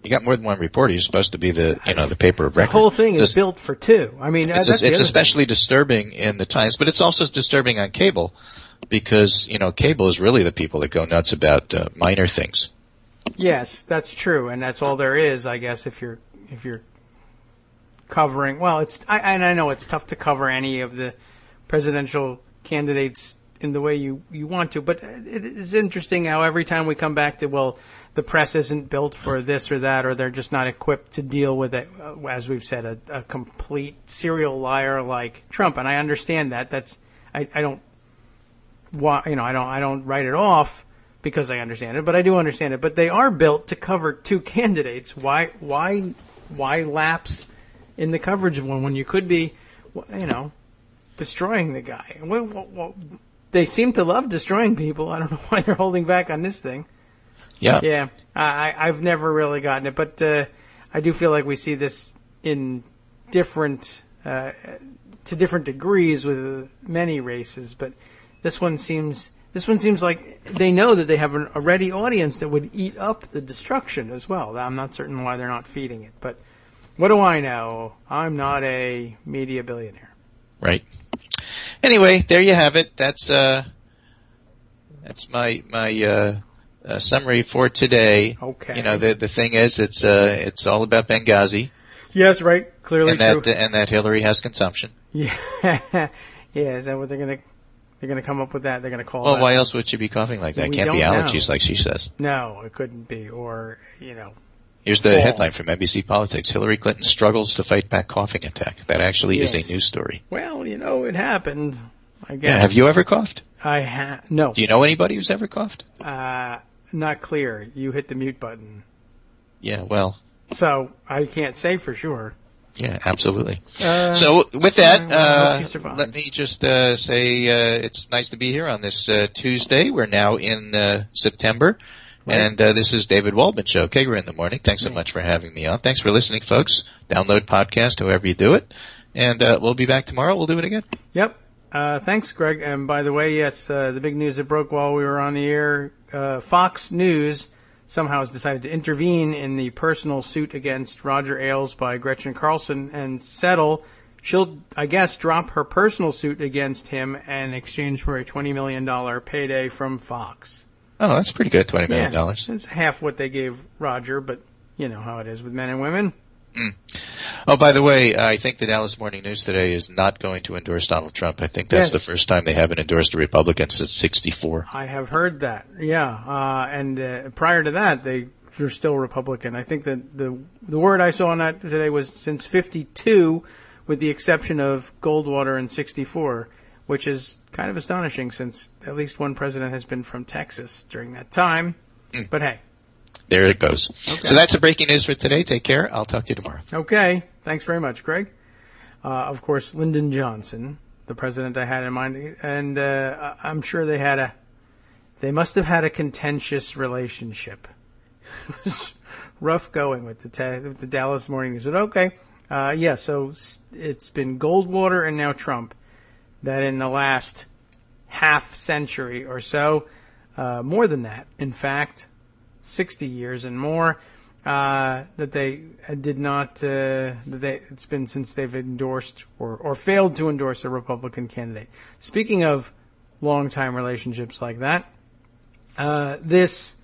You got more than one reporter. You're supposed to be the paper of record. The whole thing is built for two. I mean, it's especially disturbing in the Times, but it's also disturbing on cable because cable is really the people that go nuts about minor things. Yes, that's true, and that's all there is, I guess. If you're covering, well, I know it's tough to cover any of the presidential candidates in the way you want to, but it is interesting how every time we come back to, the press isn't built for this or that, or they're just not equipped to deal with it, as we've said, a complete serial liar like Trump, and I understand that. I don't write it off because I understand it, but I do understand it. But they are built to cover two candidates. Why lapse in the coverage of one when you could be, destroying the guy? Well, they seem to love destroying people. I don't know why they're holding back on this thing. Yeah. Yeah. I've never really gotten it, but I do feel like we see this in different to different degrees with many races. But this one seems like they know that they have a ready audience that would eat up the destruction as well. I'm not certain why they're not feeding it, but what do I know? I'm not a media billionaire. Right. Anyway, there you have it. That's my summary for today. Okay. The thing is, it's all about Benghazi. Yes, right. Clearly true. And that Hillary has consumption. Yeah. Yeah. Is that what they're gonna come up with? That they're gonna call. Well, that? why else would she be coughing like that? We Can't be don't allergies, know. like she says. No, it couldn't be. Or Here's the headline from NBC Politics: Hillary Clinton struggles to fight back coughing attack. That actually is a news story. Well, it happened. I guess. Yeah. Have you ever coughed? I have. No. Do you know anybody who's ever coughed? Not clear. You hit the mute button. Yeah. Well. So I can't say for sure. Yeah, absolutely. So with that, I hope she survives. let me just say it's nice to be here on this Tuesday. We're now in September, right. And this is David Waldman Show, Kagro in the Morning. Thanks so much for having me on. Thanks for listening, folks. Download podcast, however you do it. And we'll be back tomorrow. We'll do it again. Yep. Thanks, Greg. And by the way, yes, the big news that broke while we were on the air, Fox News somehow has decided to intervene in the personal suit against Roger Ailes by Gretchen Carlson and settle. She'll, I guess, drop her personal suit against him in exchange for a $20 million payday from Fox. Oh, that's pretty good, $20 million. Yeah, it's half what they gave Roger, but you know how it is with men and women. Oh, by the way, I think the Dallas Morning News today is not going to endorse Donald Trump. I think that's the first time they haven't endorsed a Republican since '64. I have heard that, yeah. And prior to that, they were still Republican. I think that the word I saw on that today was since '52, with the exception of Goldwater in '64, which is kind of astonishing since at least one president has been from Texas during that time. But hey. There it goes. Okay. So that's the breaking news for today. Take care. I'll talk to you tomorrow. Okay. Thanks very much, Greg. Of course, Lyndon Johnson, the president I had in mind, and I'm sure they must have had a contentious relationship. It was rough going with the Dallas Morning News. But okay. So it's been Goldwater and now Trump that in the last half century or so, more than that, in fact, 60 years and more, that they did not, it's been since they've endorsed or failed to endorse a Republican candidate. Speaking of long-time relationships like that, this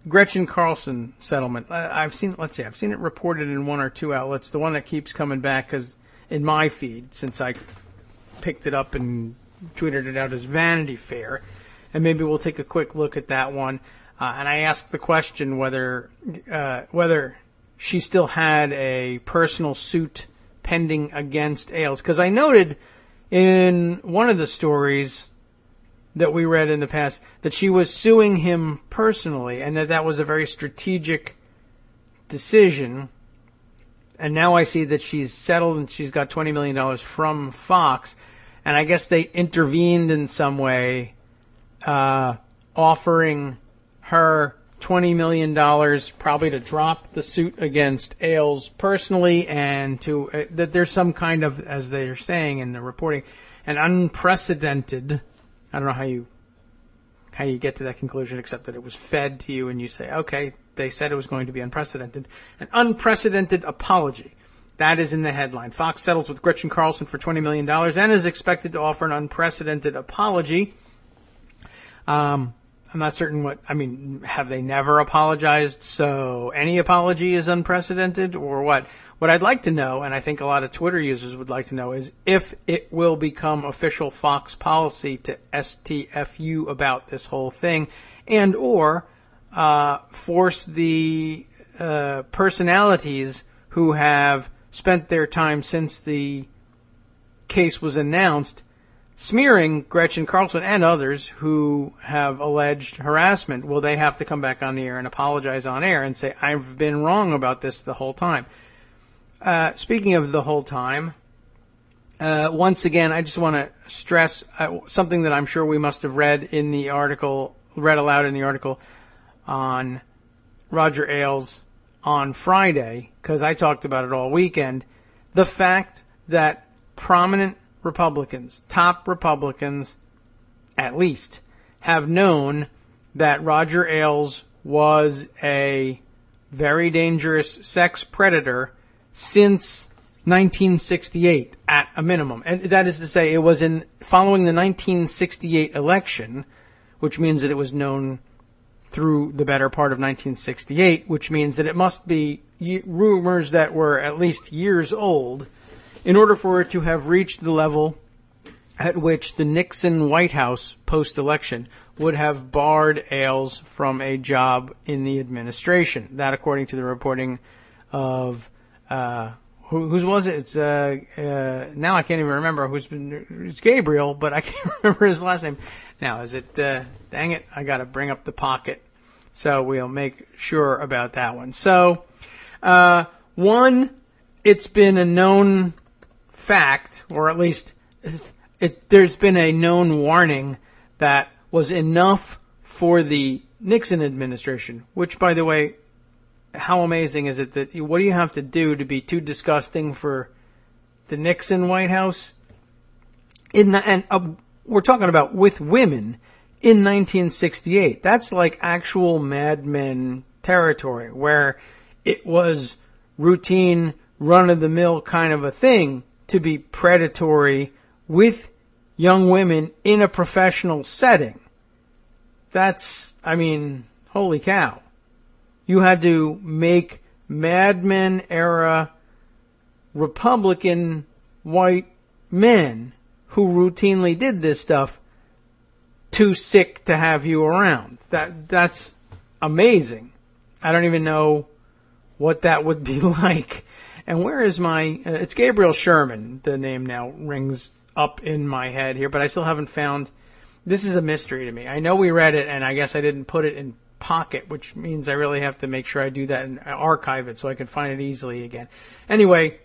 Gretchen Carlson settlement, I've seen it reported in one or two outlets. The one that keeps coming back is in my feed since I picked it up and tweeted it out as Vanity Fair. And maybe we'll take a quick look at that one. And I asked the question whether she still had a personal suit pending against Ailes. Because I noted in one of the stories that we read in the past that she was suing him personally and that was a very strategic decision. And now I see that she's settled and she's got $20 million from Fox. And I guess they intervened in some way, offering her $20 million probably to drop the suit against Ailes personally, and to that there's some kind of, as they're saying in the reporting, an unprecedented, I don't know how you get to that conclusion except that it was fed to you and you say, okay, they said it was going to be unprecedented. An unprecedented apology. That is in the headline. Fox settles with Gretchen Carlson for $20 million and is expected to offer an unprecedented apology. I'm not certain have they never apologized, so any apology is unprecedented, or what? What I'd like to know, and I think a lot of Twitter users would like to know, is if it will become official Fox policy to STFU about this whole thing, and or force the personalities who have spent their time since the case was announced smearing Gretchen Carlson and others who have alleged harassment. Will they have to come back on the air and apologize on air and say, I've been wrong about this the whole time? Speaking of the whole time, once again, I just want to stress something that I'm sure we must have read aloud in the article on Roger Ailes on Friday, because I talked about it all weekend. The fact that prominent Republicans, top Republicans at least, have known that Roger Ailes was a very dangerous sex predator since 1968 at a minimum. And that is to say, it was following the 1968 election, which means that it was known through the better part of 1968, which means that it must be rumors that were at least years old in order for it to have reached the level at which the Nixon White House post-election would have barred Ailes from a job in the administration. That, according to the reporting of whose was it? It's now I can't even remember it's Gabriel, but I can't remember his last name. Now, is it? Dang it! I got to bring up the pocket, so we'll make sure about that one. So, one, it's been a known fact, or at least there's been a known warning that was enough for the Nixon administration. Which, by the way, how amazing is it that what do you have to do to be too disgusting for the Nixon White House? We're talking about with women in 1968. That's like actual Mad Men territory, where it was routine, run-of-the-mill kind of a thing to be predatory with young women in a professional setting. That's, holy cow. You had to make Mad Men era Republican white men who routinely did this stuff too sick to have you around. That's amazing. I don't even know what that would be like. And where is my... it's Gabriel Sherman. The name now rings up in my head here, but I still haven't found... This is a mystery to me. I know we read it, and I guess I didn't put it in Pocket, which means I really have to make sure I do that and archive it so I can find it easily again. Anyway,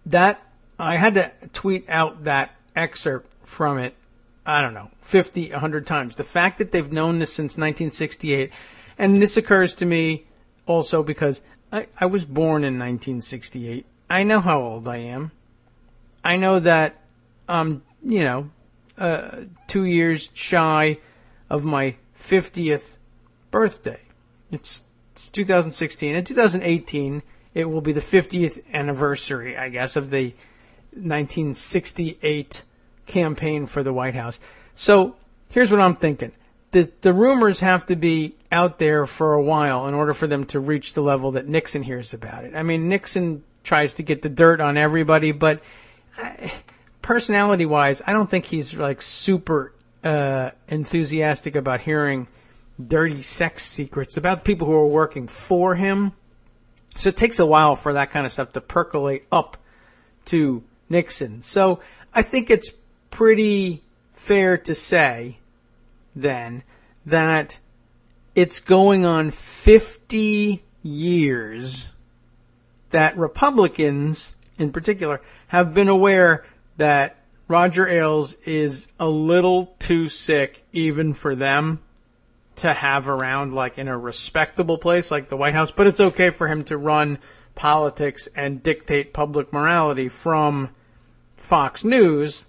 that I had to tweet out that excerpt from it, 50, 100 times. The fact that they've known this since 1968, and this occurs to me also because I was born in 1968. I know how old I am. I know that I'm, 2 years shy of my 50th birthday. It's 2016. In 2018, it will be the 50th anniversary, I guess, of the 1968 campaign for the White House. So here's what I'm thinking. The rumors have to be out there for a while in order for them to reach the level that Nixon hears about it. Nixon tries to get the dirt on everybody, but personality-wise, I don't think he's like super enthusiastic about hearing dirty sex secrets about people who are working for him. So it takes a while for that kind of stuff to percolate up to Nixon. So I think it's pretty fair to say then that it's going on 50 years that Republicans in particular have been aware that Roger Ailes is a little too sick even for them to have around, like, in a respectable place like the White House, but it's okay for him to run politics and dictate public morality from Fox News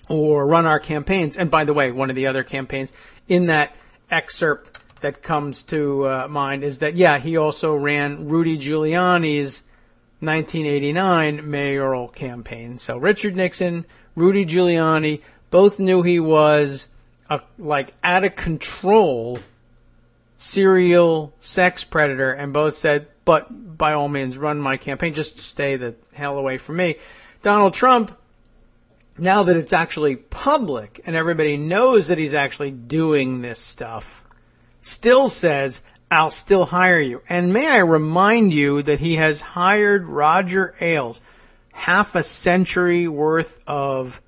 or run our campaigns. And by the way, one of the other campaigns in that excerpt that comes to mind is that, yeah, he also ran Rudy Giuliani's 1989 mayoral campaign. So Richard Nixon, Rudy Giuliani, both knew he was a, like, out of control serial sex predator, and both said, but by all means, run my campaign, just stay the hell away from me. Donald Trump, now that it's actually public and everybody knows that he's actually doing this stuff, still says, I'll still hire you. And may I remind you that he has hired Roger Ailes, half a century worth of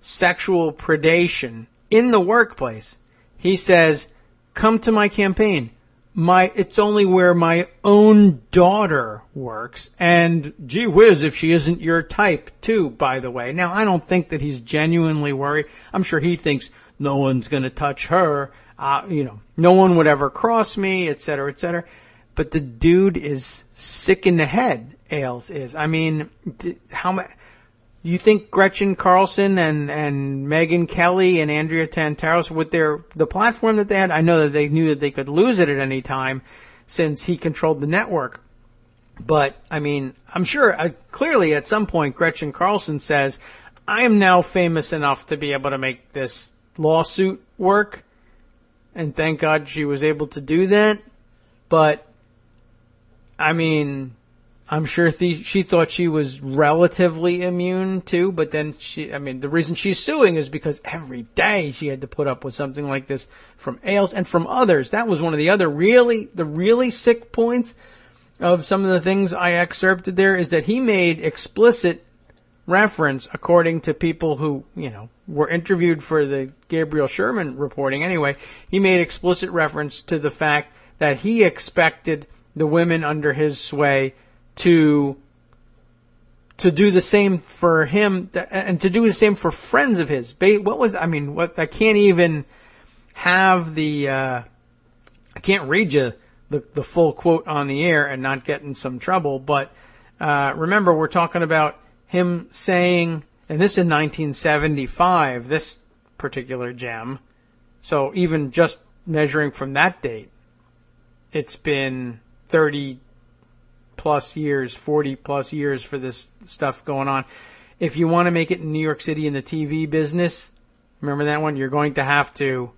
sexual predation in the workplace. He says, come to my campaign. It's only where my own daughter works. And gee whiz, if she isn't your type too, by the way. Now, I don't think that he's genuinely worried. I'm sure he thinks no one's going to touch her. No one would ever cross me, et cetera, et cetera. But the dude is sick in the head, Ailes is. I mean, how much? You think Gretchen Carlson and Megyn Kelly and Andrea Tantaros, with the platform that they had, I know that they knew that they could lose it at any time since he controlled the network. But, I mean, I'm sure, clearly at some point Gretchen Carlson says, I am now famous enough to be able to make this lawsuit work. And thank God she was able to do that. But, I mean, I'm sure she thought she was relatively immune too, but then the reason she's suing is because every day she had to put up with something like this from Ailes and from others. That was one of the other really sick points of some of the things I excerpted there, is that he made explicit reference, according to people who, were interviewed for the Gabriel Sherman reporting anyway, he made explicit reference to the fact that he expected the women under his sway to do the same for him and to do the same for friends of his. I can't even have I can't read you the full quote on the air and not get in some trouble. But remember, we're talking about him saying, and this in 1975, this particular gem. So even just measuring from that date, it's been 30 plus years, 40 plus years for this stuff going on. If you want to make it in New York City in the TV business, remember that one? You're going to have to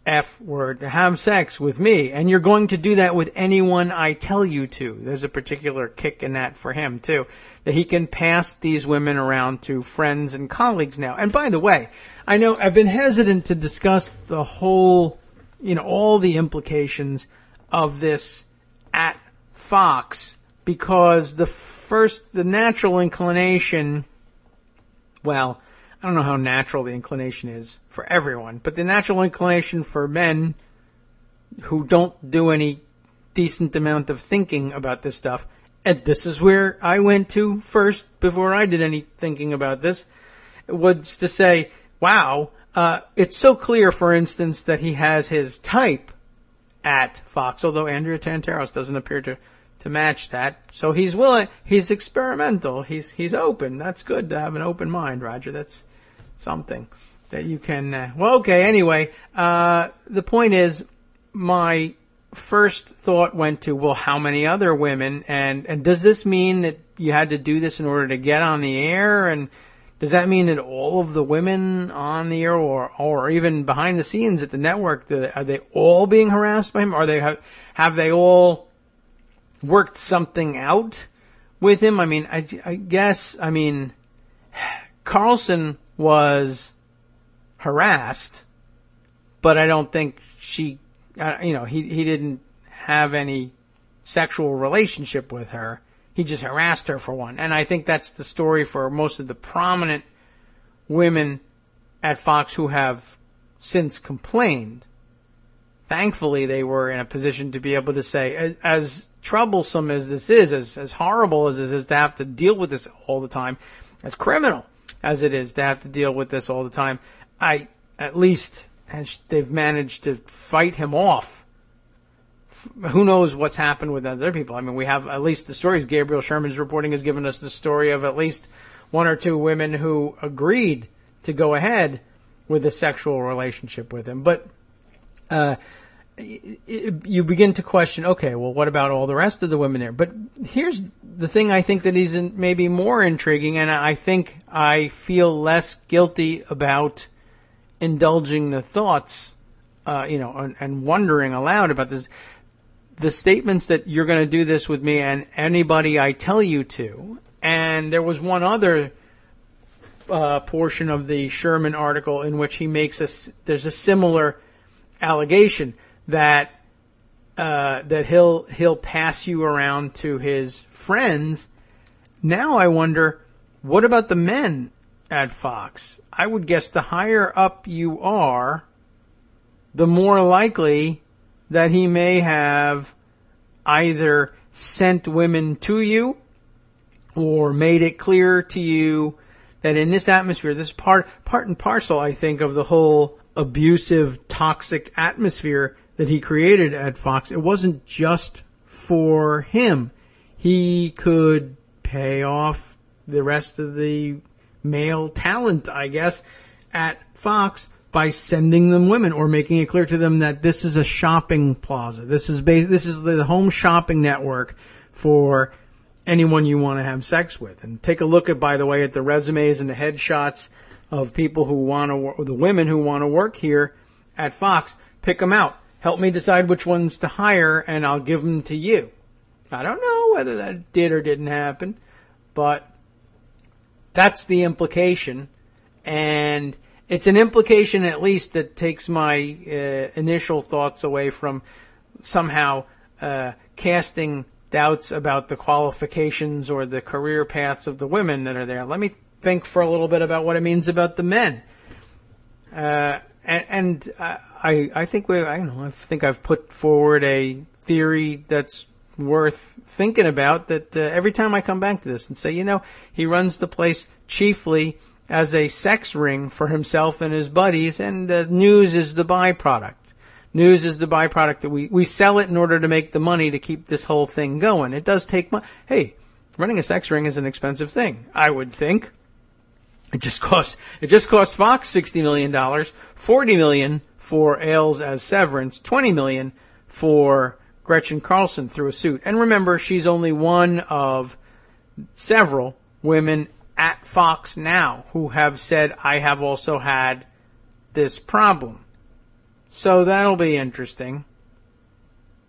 have sex with me. And you're going to do that with anyone I tell you to. There's a particular kick in that for him, too. That he can pass these women around to friends and colleagues now. And by the way, I know I've been hesitant to discuss the whole, all the implications of this at Fox, because the natural inclination, well, I don't know how natural the inclination is for everyone, but the natural inclination for men who don't do any decent amount of thinking about this stuff, and this is where I went to first before I did any thinking about this, was to say, wow, it's so clear, for instance, that he has his type at Fox, although Andrea Tantaros doesn't appear to match that. So he's willing, he's experimental, he's open. That's good to have an open mind, Roger. That's something that you can, anyway, the point is, my first thought went to, well, how many other women, and does this mean that you had to do this in order to get on the air, and does that mean that all of the women on the air or even behind the scenes at the network, are they all being harassed by him? Are they have they all worked something out with him? I mean, I guess, Carlson was harassed, but I don't think he didn't have any sexual relationship with her. He just harassed her, for one. And I think that's the story for most of the prominent women at Fox who have since complained. Thankfully, they were in a position to be able to say, as troublesome as this is, as horrible as this is to have to deal with this all the time, as criminal as it is to have to deal with this all the time, I at least and they've managed to fight him off. Who knows what's happened with other people? I mean, we have at least the stories Gabriel Sherman's reporting has given us the story of at least one or two women who agreed to go ahead with a sexual relationship with him. But you begin to question, okay, well, what about all the rest of the women there? But here's the thing I think that is maybe more intriguing, and I think I feel less guilty about indulging the thoughts, and wondering aloud about this. The statements that you're going to do this with me and anybody I tell you to. And there was one other portion of the Sherman article in which he makes there's a similar allegation that he'll pass you around to his friends. Now I wonder, what about the men at Fox? I would guess the higher up you are, the more likely that he may have either sent women to you or made it clear to you that in this atmosphere, this part and parcel, I think, of the whole abusive, toxic atmosphere that he created at Fox, it wasn't just for him. He could pay off the rest of the male talent, I guess, at Fox by sending them women or making it clear to them that this is a shopping plaza. This is the home shopping network for anyone you want to have sex with. And take a look at, by the way, at the resumes and the headshots of people who want to work, the women who want to work here at Fox. Pick them out. Help me decide which ones to hire, and I'll give them to you. I don't know whether that did or didn't happen, but that's the implication. And it's an implication, at least, that takes my initial thoughts away from somehow casting doubts about the qualifications or the career paths of the women that are there. Let me think for a little bit about what it means about the men. I think I've put forward a theory that's worth thinking about, that every time I come back to this and say, he runs the place chiefly as a sex ring for himself and his buddies, and news is the byproduct. News is the byproduct that we sell it in order to make the money to keep this whole thing going. It does take money. Hey, running a sex ring is an expensive thing, I would think. It just cost Fox $60 million, $40 million for Ailes as severance, $20 million for Gretchen Carlson through a suit. And remember, she's only one of several women at Fox now who have said, I have also had this problem. So that'll be interesting.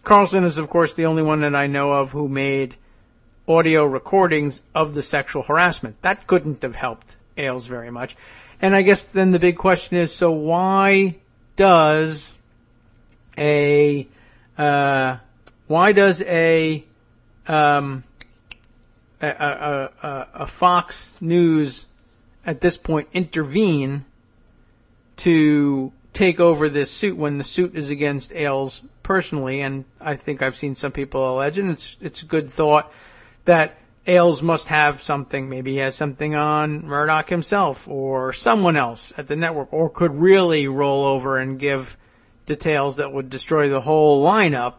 Carlson is, of course, the only one that I know of who made audio recordings of the sexual harassment. That couldn't have helped Ailes very much. And I guess then the big question is, so why does a Fox News at this point intervene to take over this suit when the suit is against Ailes personally? And I think I've seen some people allege, and it's a good thought, that Ailes must have something. Maybe he has something on Murdoch himself or someone else at the network, or could really roll over and give details that would destroy the whole lineup.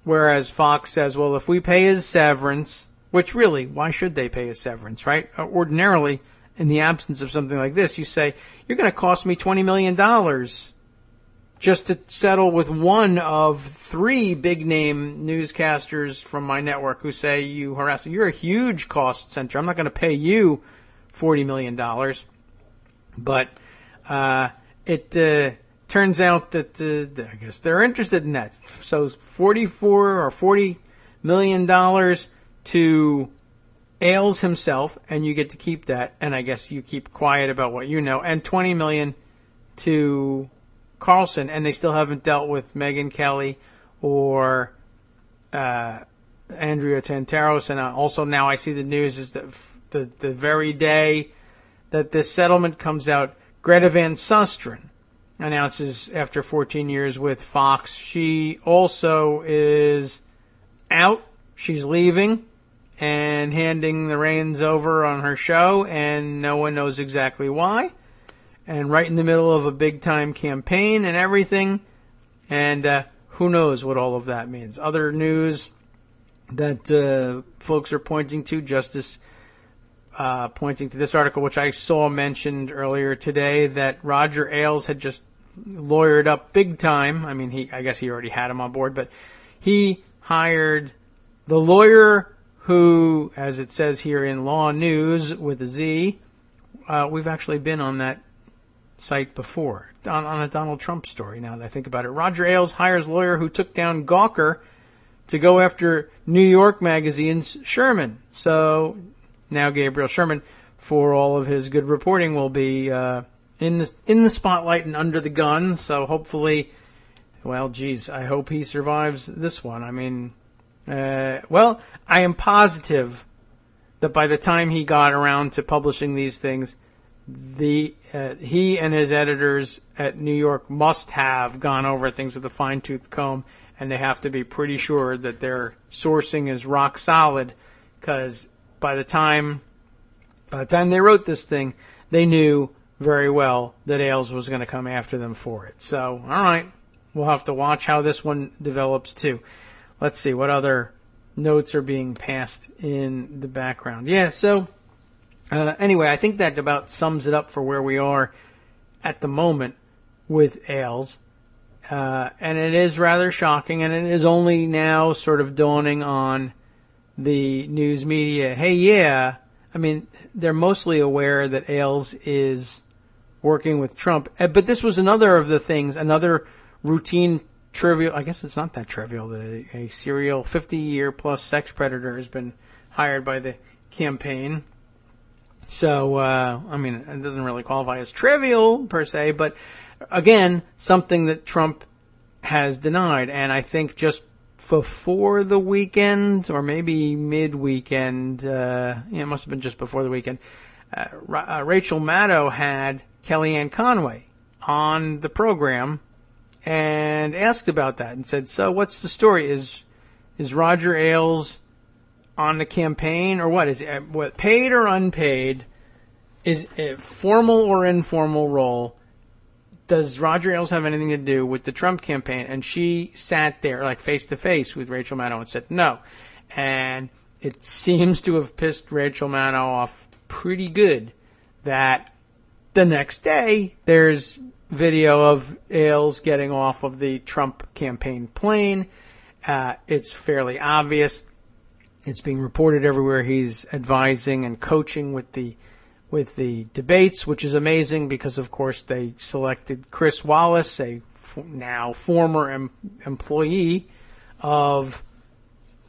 Whereas Fox says, well, if we pay his severance, which really, why should they pay his severance, right? Ordinarily, in the absence of something like this, you say, you're going to cost me $20 million just to settle with one of three big-name newscasters from my network who say you harass me. You're a huge cost center. I'm not going to pay you $40 million. But it turns out that I guess they're interested in that. So $40 million to Ailes himself, and you get to keep that, and I guess you keep quiet about what you know, and $20 million to Carlson, and they still haven't dealt with Megyn Kelly or Andrea Tantaros. And also now I see the news is that the very day that this settlement comes out, Greta Van Susteren announces after 14 years with Fox, she also is out. She's leaving and handing the reins over on her show, and no one knows exactly why. and right in the middle of a big-time campaign and everything. And who knows what all of that means. Other news that folks are pointing to, Justice pointing to this article, which I saw mentioned earlier today, that Roger Ailes had just lawyered up big time. I mean, I guess he already had him on board, but he hired the lawyer who, as it says here in Law News with a Z, we've actually been on that site before, on a Donald Trump story, now that I think about it. Roger Ailes hires lawyer who took down Gawker to go after New York Magazine's Sherman. So now Gabriel Sherman, for all of his good reporting, will be in the spotlight and under the gun. So hopefully, well, geez, I hope he survives this one. I mean, well, I am positive that by the time he got around to publishing these things, he and his editors at New York must have gone over things with a fine-tooth comb, and they have to be pretty sure that their sourcing is rock solid, because by the time they wrote this thing, they knew very well that Ailes was going to come after them for it. So, all right, we'll have to watch how this one develops too. Let's see what other notes are being passed in the background. Yeah, so anyway, I think that about sums it up for where we are at the moment with Ailes. And it is rather shocking, and it is only now sort of dawning on the news media. Hey, yeah, I mean, they're mostly aware that Ailes is working with Trump. But this was another of the things, another routine trivial, I guess it's not that trivial, that a serial 50-year-plus sex predator has been hired by the campaign. So, I mean, it doesn't really qualify as trivial, per se, but again, something that Trump has denied. And I think just before the weekend, or maybe mid-weekend, it must have been just before the weekend, Rachel Maddow had Kellyanne Conway on the program and asked about that and said, so what's the story? Is Roger Ailes on the campaign, or what? Is it what, paid or unpaid? Is it formal or informal role? Does Roger Ailes have anything to do with the Trump campaign? And she sat there like face to face with Rachel Maddow and said no. And it seems to have pissed Rachel Maddow off pretty good that the next day there's video of Ailes getting off of the Trump campaign plane. It's fairly obvious. It's being reported everywhere. He's advising and coaching with the debates, which is amazing because, of course, they selected Chris Wallace, a now former employee of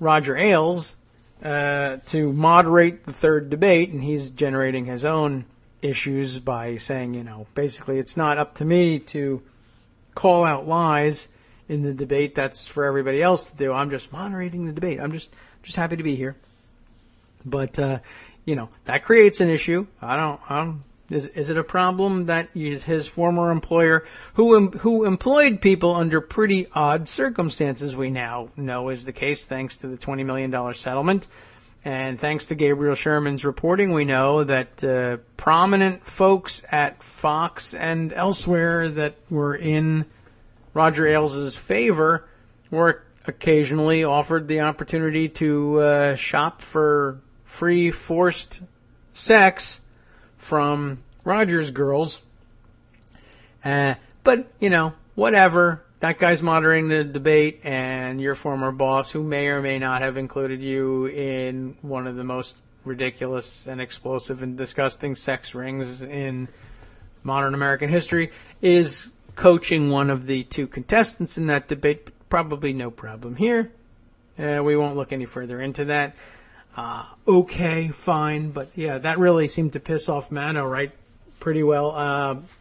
Roger Ailes, to moderate the third debate, and he's generating his own issues by saying, basically it's not up to me to call out lies in the debate. That's for everybody else to do. I'm just moderating the debate. I'm just happy to be here. But, that creates an issue. Is it a problem that his former employer, who employed people under pretty odd circumstances, we now know is the case thanks to the $20 million settlement, and thanks to Gabriel Sherman's reporting, we know that prominent folks at Fox and elsewhere that were in Roger Ailes' favor were occasionally offered the opportunity to shop for free forced sex from Roger's girls. But, whatever. That guy's moderating the debate, and your former boss, who may or may not have included you in one of the most ridiculous and explosive and disgusting sex rings in modern American history, is coaching one of the two contestants in that debate. Probably no problem here. We won't look any further into that. Okay, fine. But, yeah, that really seemed to piss off Maddow, right? Pretty well.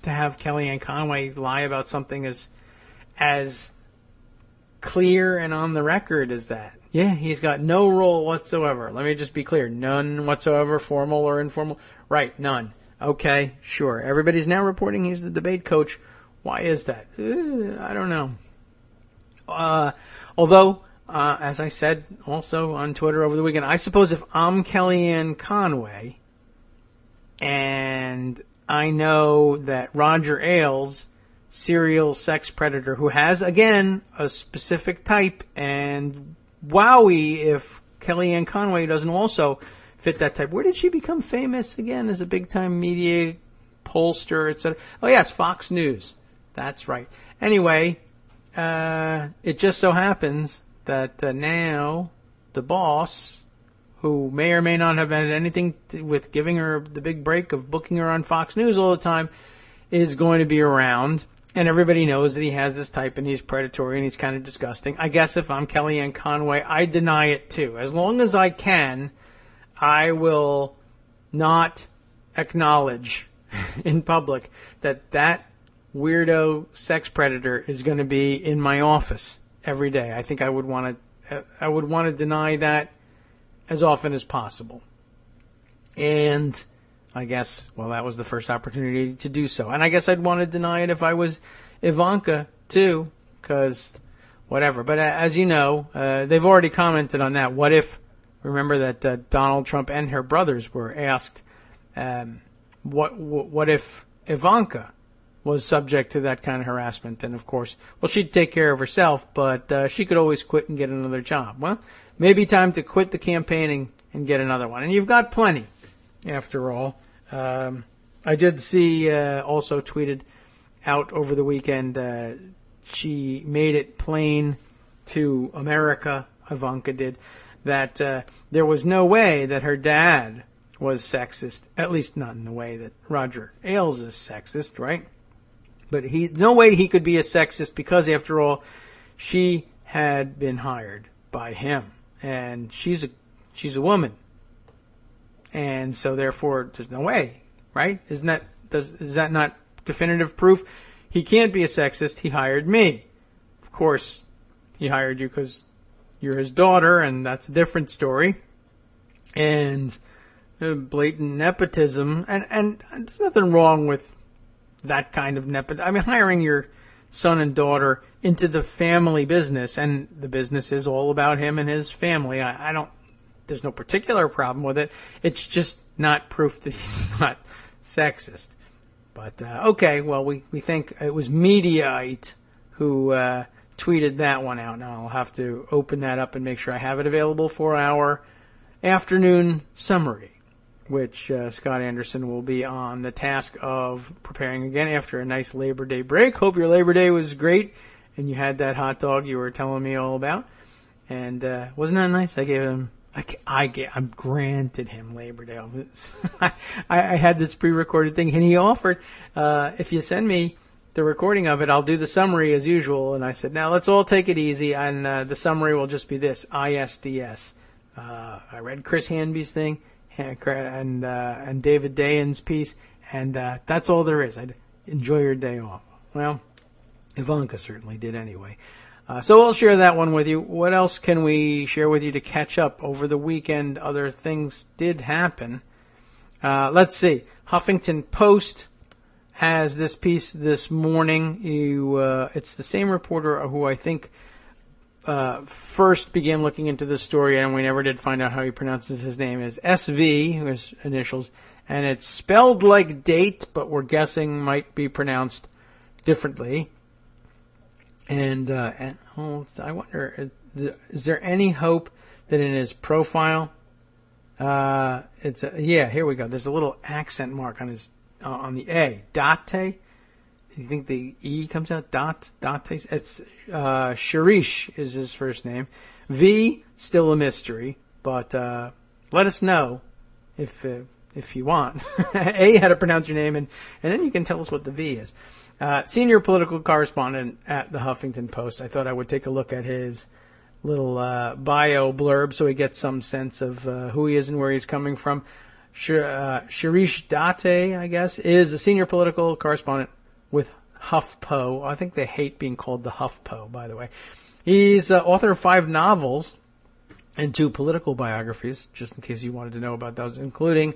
To have Kellyanne Conway lie about something as clear and on the record as that. Yeah, he's got no role whatsoever. Let me just be clear. None whatsoever, formal or informal. Right, none. Okay, sure. Everybody's now reporting he's the debate coach. Why is that? I don't know. Although, as I said also on Twitter over the weekend, I suppose if I'm Kellyanne Conway and I know that Roger Ailes, serial sex predator, who has, again, a specific type, and wowie if Kellyanne Conway doesn't also fit that type. Where did she become famous again as a big-time media pollster, etc.? Oh, yes, Fox News. That's right. Anyway, it just so happens that now the boss, who may or may not have had anything with giving her the big break of booking her on Fox News all the time, is going to be around. And everybody knows that he has this type and he's predatory and he's kind of disgusting. I guess if I'm Kellyanne Conway, I deny it too. As long as I can, I will not acknowledge in public that that weirdo sex predator is going to be in my office every day. I think I would want to deny that as often as possible. And I guess, well, that was the first opportunity to do so. And I guess I'd want to deny it if I was Ivanka, too, because whatever. But as you know, they've already commented on that. What if, remember that Donald Trump and her brothers were asked, what if Ivanka was subject to that kind of harassment? And, of course, well, she'd take care of herself, but she could always quit and get another job. Well, maybe time to quit the campaigning and get another one. And you've got plenty. After all, I did see also tweeted out over the weekend, she made it plain to America, Ivanka did, that there was no way that her dad was sexist, at least not in the way that Roger Ailes is sexist, right? But no way he could be a sexist because, after all, she had been hired by him, and she's a woman. And so, therefore, there's no way, right? Is that not definitive proof? He can't be a sexist. He hired me. Of course, he hired you because you're his daughter, and that's a different story. And blatant nepotism, and there's nothing wrong with that kind of nepotism. I mean, hiring your son and daughter into the family business, and the business is all about him and his family. There's no particular problem with it. It's just not proof that he's not sexist. But, okay, well, we think it was Mediaite who tweeted that one out. Now I'll have to open that up and make sure I have it available for our afternoon summary, which Scott Anderson will be on the task of preparing again after a nice Labor Day break. Hope your Labor Day was great and you had that hot dog you were telling me all about. And wasn't that nice? I granted him Labor Day. I had this pre-recorded thing, and he offered, if you send me the recording of it, I'll do the summary as usual. And I said, now let's all take it easy, and the summary will just be this, ISDS. I read Chris Hanby's thing and David Dayen's piece, and that's all there is. I'd enjoy your day off. Well, Ivanka certainly did anyway. So we'll share that one with you. What else can we share with you to catch up over the weekend? Other things did happen. Let's see. Huffington Post has this piece this morning. It's the same reporter who I think first began looking into this story, and we never did find out how he pronounces his name, is SV, his initials, and it's spelled like date, but we're guessing might be pronounced differently. And I wonder, is there any hope that in his profile, here we go. There's a little accent mark on on the A. Date? You think the E comes out? Date? It's, Sharish is his first name. V, still a mystery, but, let us know if you want. A, how to pronounce your name, and then you can tell us what the V is. Senior political correspondent at the Huffington Post. I thought I would take a look at his little bio blurb so he gets some sense of who he is and where he's coming from. Sharish Date, I guess, is a senior political correspondent with HuffPo. I think they hate being called the HuffPo, by the way. He's author of 5 novels and 2 political biographies, just in case you wanted to know about those, including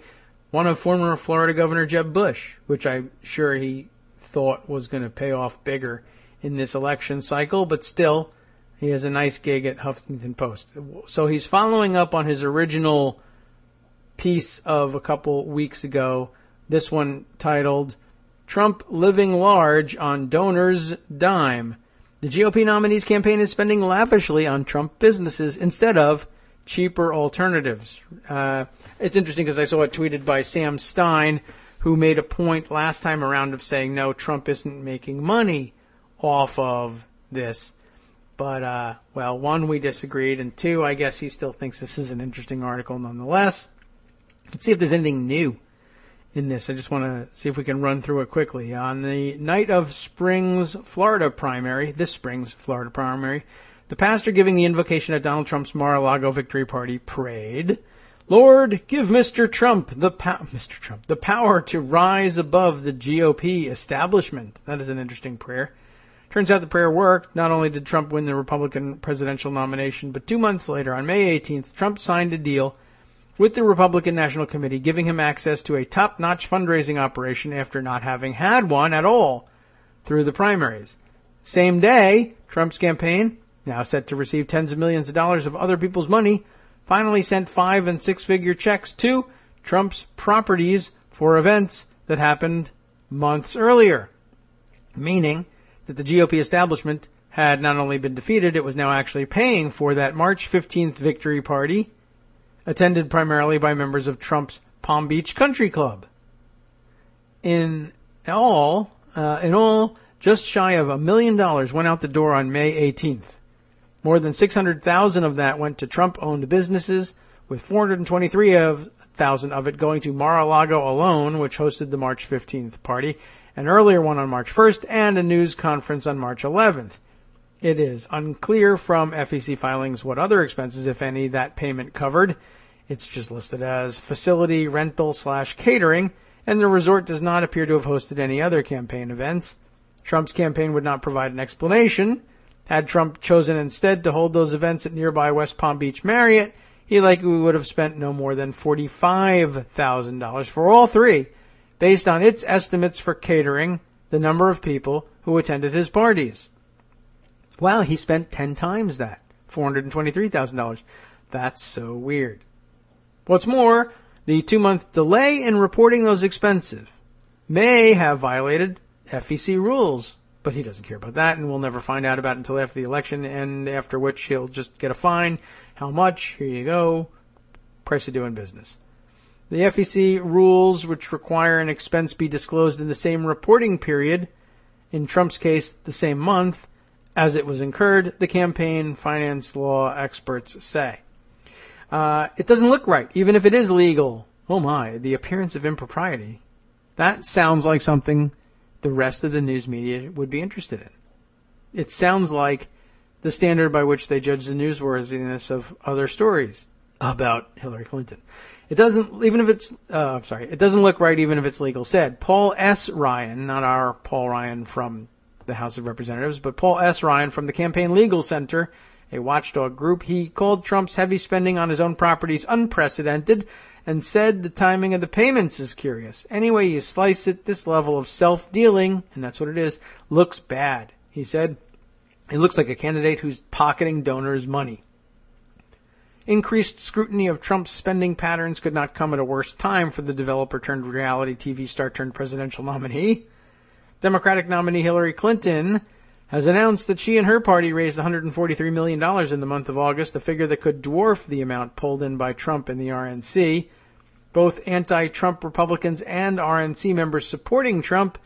one of former Florida Governor Jeb Bush, which I'm sure he thought was going to pay off bigger in this election cycle, but still, he has a nice gig at Huffington Post. So he's following up on his original piece of a couple weeks ago This one titled, Trump Living Large on Donors' Dime. The GOP nominee's campaign is spending lavishly on Trump businesses instead of cheaper alternatives. It's interesting because I saw it tweeted by Sam Stein, who made a point last time around of saying, no, Trump isn't making money off of this. But, well, one, we disagreed, and two, I guess he still thinks this is an interesting article nonetheless. Let's see if there's anything new in this. I just want to see if we can run through it quickly. On the night of this spring's Florida primary, the pastor giving the invocation at Donald Trump's Mar-a-Lago victory party prayed, Lord, give Mr. Trump the power to rise above the GOP establishment. That is an interesting prayer. Turns out the prayer worked. Not only did Trump win the Republican presidential nomination, but 2 months later, on May 18th, Trump signed a deal with the Republican National Committee, giving him access to a top-notch fundraising operation after not having had one at all through the primaries. Same day, Trump's campaign, now set to receive tens of millions of dollars of other people's money, finally sent 5- and 6-figure checks to Trump's properties for events that happened months earlier, meaning that the GOP establishment had not only been defeated, it was now actually paying for that March 15th victory party, attended primarily by members of Trump's Palm Beach Country Club. In all, just shy of $1 million went out the door on May 18th. More than $600,000 of that went to Trump-owned businesses, with $423,000 of it going to Mar-a-Lago alone, which hosted the March 15th party, an earlier one on March 1st, and a news conference on March 11th. It is unclear from FEC filings what other expenses, if any, that payment covered. It's just listed as facility rental/catering, and the resort does not appear to have hosted any other campaign events. Trump's campaign would not provide an explanation. Had Trump chosen instead to hold those events at nearby West Palm Beach Marriott, he likely would have spent no more than $45,000 for all three, based on its estimates for catering, the number of people who attended his parties. Well, he spent 10 times that, $423,000. That's so weird. What's more, the 2-month delay in reporting those expenses may have violated FEC rules, but he doesn't care about that, and we'll never find out about it until after the election, and after which he'll just get a fine. How much? Here you go. Price of doing business. The FEC rules, which require an expense be disclosed in the same reporting period, in Trump's case, the same month as it was incurred, the campaign finance law experts say. It doesn't look right, even if it is legal. Oh my, the appearance of impropriety. That sounds like something the rest of the news media would be interested in. It sounds like the standard by which they judge the newsworthiness of other stories about Hillary Clinton. It doesn't look right even if it's legal said. Paul S. Ryan, not our Paul Ryan from the House of Representatives, but Paul S. Ryan from the Campaign Legal Center, a watchdog group, he called Trump's heavy spending on his own properties unprecedented and said the timing of the payments is curious. Any way you slice it, this level of self-dealing, and that's what it is, looks bad. He said, it looks like a candidate who's pocketing donors' money. Increased scrutiny of Trump's spending patterns could not come at a worse time for the developer-turned-reality TV star-turned-presidential nominee. Democratic nominee Hillary Clinton has announced that she and her party raised $143 million in the month of August, a figure that could dwarf the amount pulled in by Trump and the RNC. Both anti-Trump Republicans and RNC members supporting Trump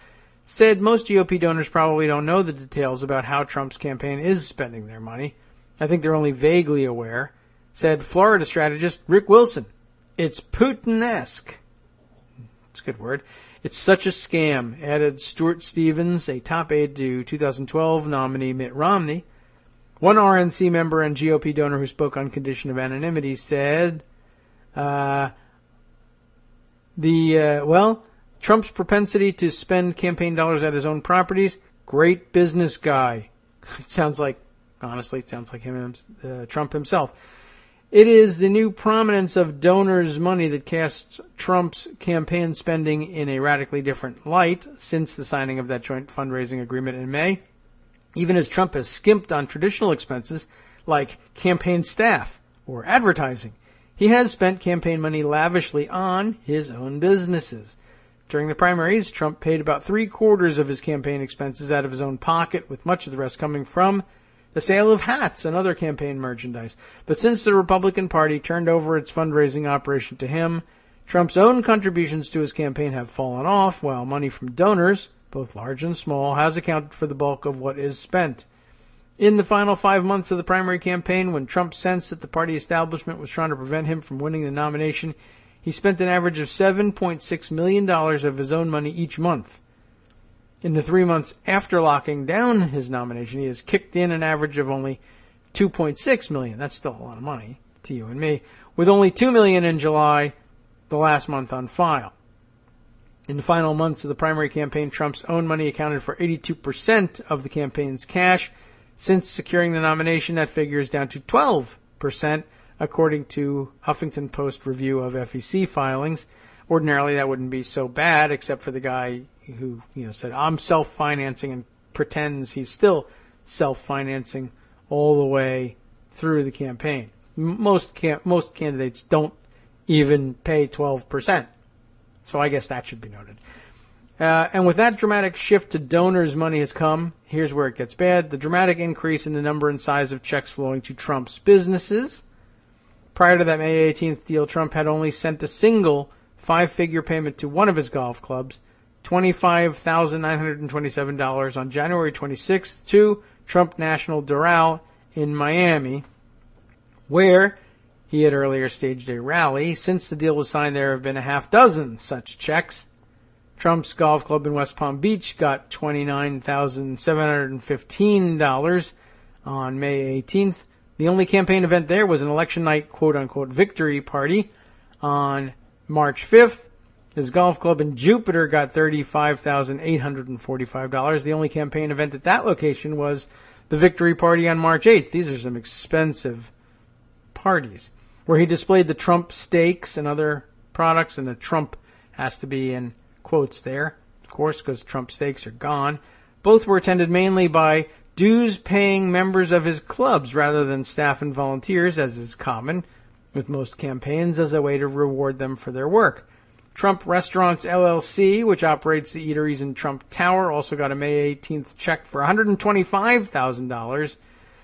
said most GOP donors probably don't know the details about how Trump's campaign is spending their money. I think they're only vaguely aware. Said Florida strategist Rick Wilson. It's Putin-esque. It's a good word. It's such a scam, added Stuart Stevens, a top aide to 2012 nominee Mitt Romney. One RNC member and GOP donor who spoke on condition of anonymity said, Trump's propensity to spend campaign dollars at his own properties, great business guy. It sounds like him, Trump himself. It is the new prominence of donors' money that casts Trump's campaign spending in a radically different light since the signing of that joint fundraising agreement in May. Even as Trump has skimped on traditional expenses like campaign staff or advertising, he has spent campaign money lavishly on his own businesses. During the primaries, Trump paid about 3/4 of his campaign expenses out of his own pocket, with much of the rest coming from the sale of hats and other campaign merchandise. But since the Republican Party turned over its fundraising operation to him, Trump's own contributions to his campaign have fallen off, while money from donors, both large and small, has accounted for the bulk of what is spent. In the final 5 months of the primary campaign, when Trump sensed that the party establishment was trying to prevent him from winning the nomination, he spent an average of $7.6 million of his own money each month. In the 3 months after locking down his nomination, he has kicked in an average of only $2.6 million. That's still a lot of money to you and me, with only $2 million in July, the last month on file. In the final months of the primary campaign, Trump's own money accounted for 82% of the campaign's cash. Since securing the nomination, that figure is down to 12%, according to Huffington Post review of FEC filings. Ordinarily, that wouldn't be so bad, except for the guy who, said, I'm self-financing, and pretends he's still self-financing all the way through the campaign. Most candidates don't even pay 12%. So I guess that should be noted. And with that dramatic shift to donors' money has come, here's where it gets bad, the dramatic increase in the number and size of checks flowing to Trump's businesses. Prior to that May 18th deal, Trump had only sent a single 5-figure payment to one of his golf clubs, $25,927 on January 26th to Trump National Doral in Miami, where he had earlier staged a rally. Since the deal was signed, there have been a half dozen such checks. Trump's golf club in West Palm Beach got $29,715 on May 18th. The only campaign event there was an election night quote-unquote victory party on March 5th. His golf club in Jupiter got $35,845. The only campaign event at that location was the victory party on March 8th. These are some expensive parties, where he displayed the Trump steaks and other products, and the Trump has to be in quotes there, of course, because Trump steaks are gone. Both were attended mainly by dues-paying members of his clubs rather than staff and volunteers, as is common with most campaigns, as a way to reward them for their work. Trump Restaurants LLC, which operates the eateries in Trump Tower, also got a May 18th check for $125,000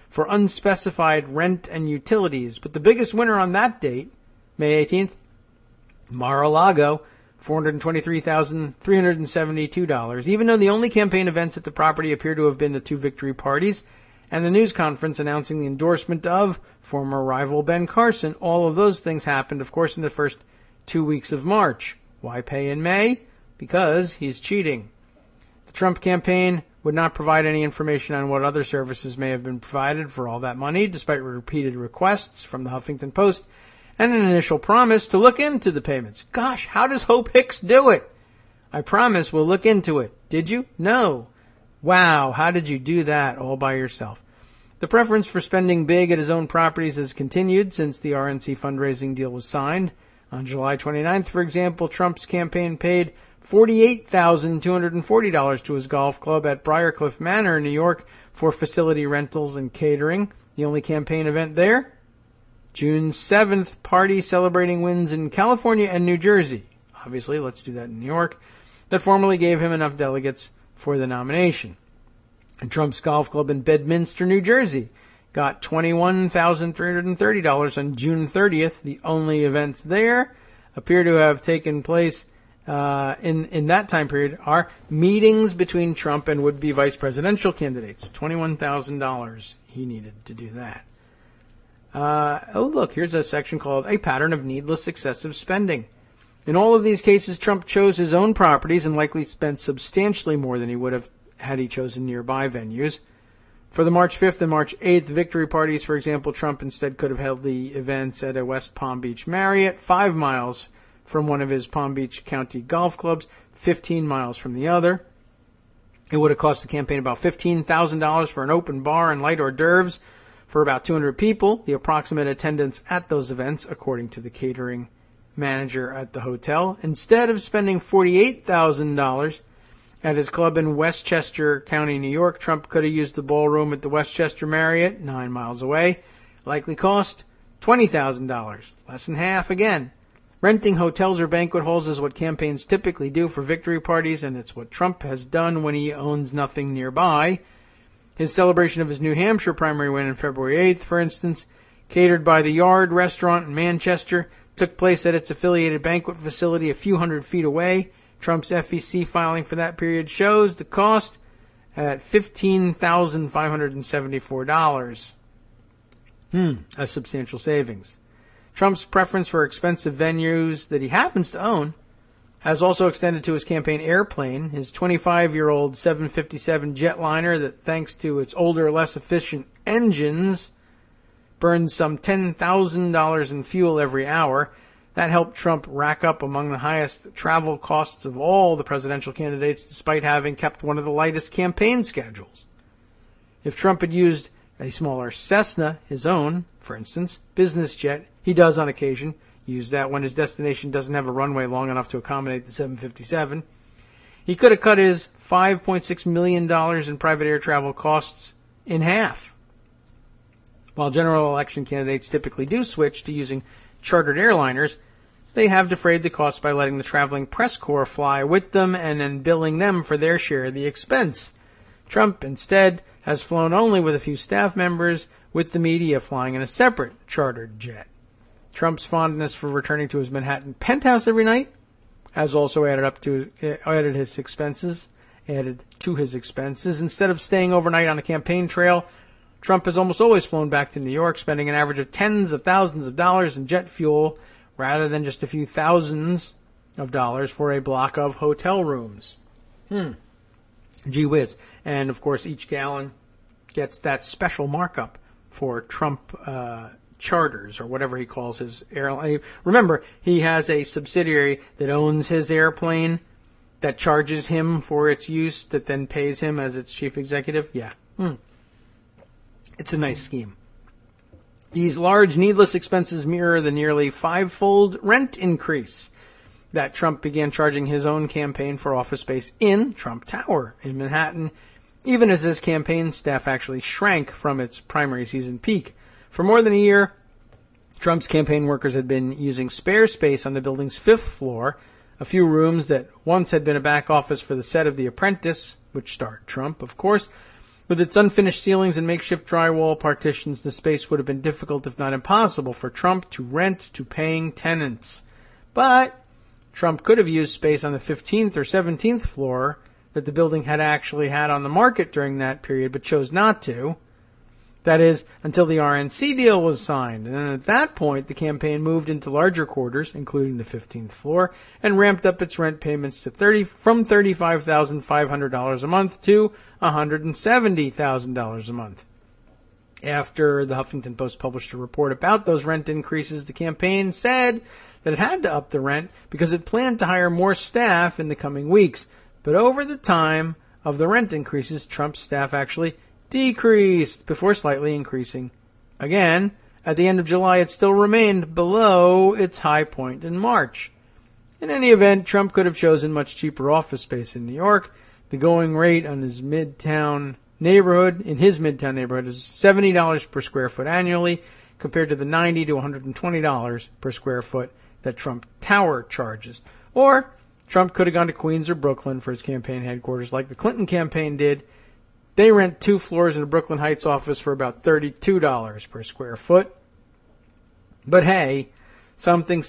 for unspecified rent and utilities. But the biggest winner on that date, May 18th, Mar-a-Lago, $423,372, even though the only campaign events at the property appear to have been the two victory parties and the news conference announcing the endorsement of former rival Ben Carson. All of those things happened, of course, in the first 2 weeks of March. Why pay in May? Because he's cheating. The Trump campaign would not provide any information on what other services may have been provided for all that money, despite repeated requests from the Huffington Post and an initial promise to look into the payments. Gosh, how does Hope Hicks do it? I promise we'll look into it. Did you? No. Wow, how did you do that all by yourself? The preference for spending big at his own properties has continued since the RNC fundraising deal was signed. On July 29th, for example, Trump's campaign paid $48,240 to his golf club at Briarcliff Manor in New York for facility rentals and catering. The only campaign event there? June 7th, party celebrating wins in California and New Jersey. Obviously, let's do that in New York. That formally gave him enough delegates for the nomination. And Trump's golf club in Bedminster, New Jersey got $21,330 on June 30th. The only events there appear to have taken place in that time period are meetings between Trump and would-be vice presidential candidates. $21,000 he needed to do that. Look, here's a section called A Pattern of Needless Excessive Spending. In all of these cases, Trump chose his own properties and likely spent substantially more than he would have had he chosen nearby venues. For the March 5th and March 8th victory parties, for example, Trump instead could have held the events at a West Palm Beach Marriott, 5 miles from one of his Palm Beach County golf clubs, 15 miles from the other. It would have cost the campaign about $15,000 for an open bar and light hors d'oeuvres for about 200 people. The approximate attendance at those events, according to the catering manager at the hotel. Instead of spending $48,000 at his club in Westchester County, New York, Trump could have used the ballroom at the Westchester Marriott, 9 miles away. Likely cost $20,000, less than half again. Renting hotels or banquet halls is what campaigns typically do for victory parties, and it's what Trump has done when he owns nothing nearby. His celebration of his New Hampshire primary win on February 8th, for instance, catered by the Yard restaurant in Manchester, took place at its affiliated banquet facility a few hundred feet away. Trump's FEC filing for that period shows the cost at $15,574. A substantial savings. Trump's preference for expensive venues that he happens to own has also extended to his campaign airplane, his 25-year-old 757 jetliner that, thanks to its older, less efficient engines, burns some $10,000 in fuel every hour. That helped Trump rack up among the highest travel costs of all the presidential candidates, despite having kept one of the lightest campaign schedules. If Trump had used a smaller Cessna, his own, for instance, business jet, he does on occasion use that when his destination doesn't have a runway long enough to accommodate the 757, he could have cut his $5.6 million in private air travel costs in half. While general election candidates typically do switch to using chartered airliners, they have defrayed the costs by letting the traveling press corps fly with them and then billing them for their share of the expense. Trump, instead, has flown only with a few staff members, with the media flying in a separate chartered jet. Trump's fondness for returning to his Manhattan penthouse every night has also added to his expenses. Instead of staying overnight on a campaign trail, Trump has almost always flown back to New York, spending an average of tens of thousands of dollars in jet fuel rather than just a few thousands of dollars for a block of hotel rooms. Gee whiz. And, of course, each gallon gets that special markup for Trump charters, or whatever he calls his airline. Remember, he has a subsidiary that owns his airplane that charges him for its use, that then pays him as its chief executive. Yeah. It's a nice scheme. These large, needless expenses mirror the nearly five-fold rent increase that Trump began charging his own campaign for office space in Trump Tower in Manhattan, even as his campaign staff actually shrank from its primary season peak. For more than a year, Trump's campaign workers had been using spare space on the building's 5th floor, a few rooms that once had been a back office for the set of The Apprentice, which starred Trump, of course. With its unfinished ceilings and makeshift drywall partitions, the space would have been difficult, if not impossible, for Trump to rent to paying tenants. But Trump could have used space on the 15th or 17th floor that the building had actually had on the market during that period, but chose not to. That is, until the RNC deal was signed. And at that point, the campaign moved into larger quarters, including the 15th floor, and ramped up its rent payments to from $35,500 a month to $170,000 a month. After the Huffington Post published a report about those rent increases, the campaign said that it had to up the rent because it planned to hire more staff in the coming weeks. But over the time of the rent increases, Trump's staff actually decreased before slightly increasing again. At the end of July, it still remained below its high point in March. In any event, Trump could have chosen much cheaper office space in New York. The going rate on his midtown neighborhood is $70 per square foot annually, compared to the $90 to $120 per square foot that Trump Tower charges. Or Trump could have gone to Queens or Brooklyn for his campaign headquarters like the Clinton campaign did. They rent 2 floors in a Brooklyn Heights office for about $32 per square foot. But hey, something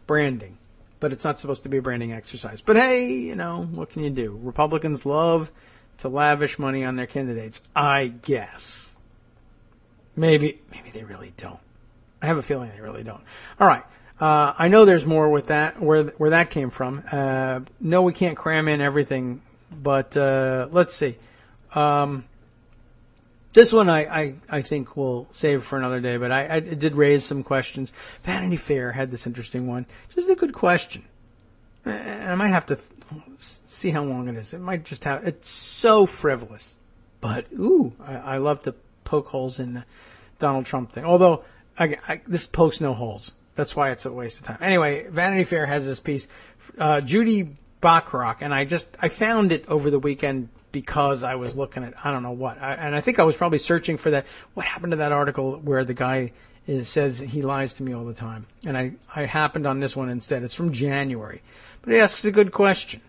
branding. But it's not supposed to be a branding exercise. But hey, what can you do? Republicans love to lavish money on their candidates, I guess. Maybe they really don't. I have a feeling they really don't. All right. I know there's more with that, where that came from. No, we can't cram in everything, but let's see. This one I think we'll save for another day, but I did raise some questions. Vanity Fair had this interesting one. Just a good question. And I might have to see how long it is. It might just have, it's so frivolous. But, I love to poke holes in the Donald Trump thing. Although, this pokes no holes. That's why it's a waste of time. Anyway, Vanity Fair has this piece. Judy Bachrach, and I found it over the weekend because I was looking at, I don't know what. And I think I was probably searching for that. What happened to that article where the guy It says he lies to me all the time. And I happened on this one instead. It's from January. But he asks a good question.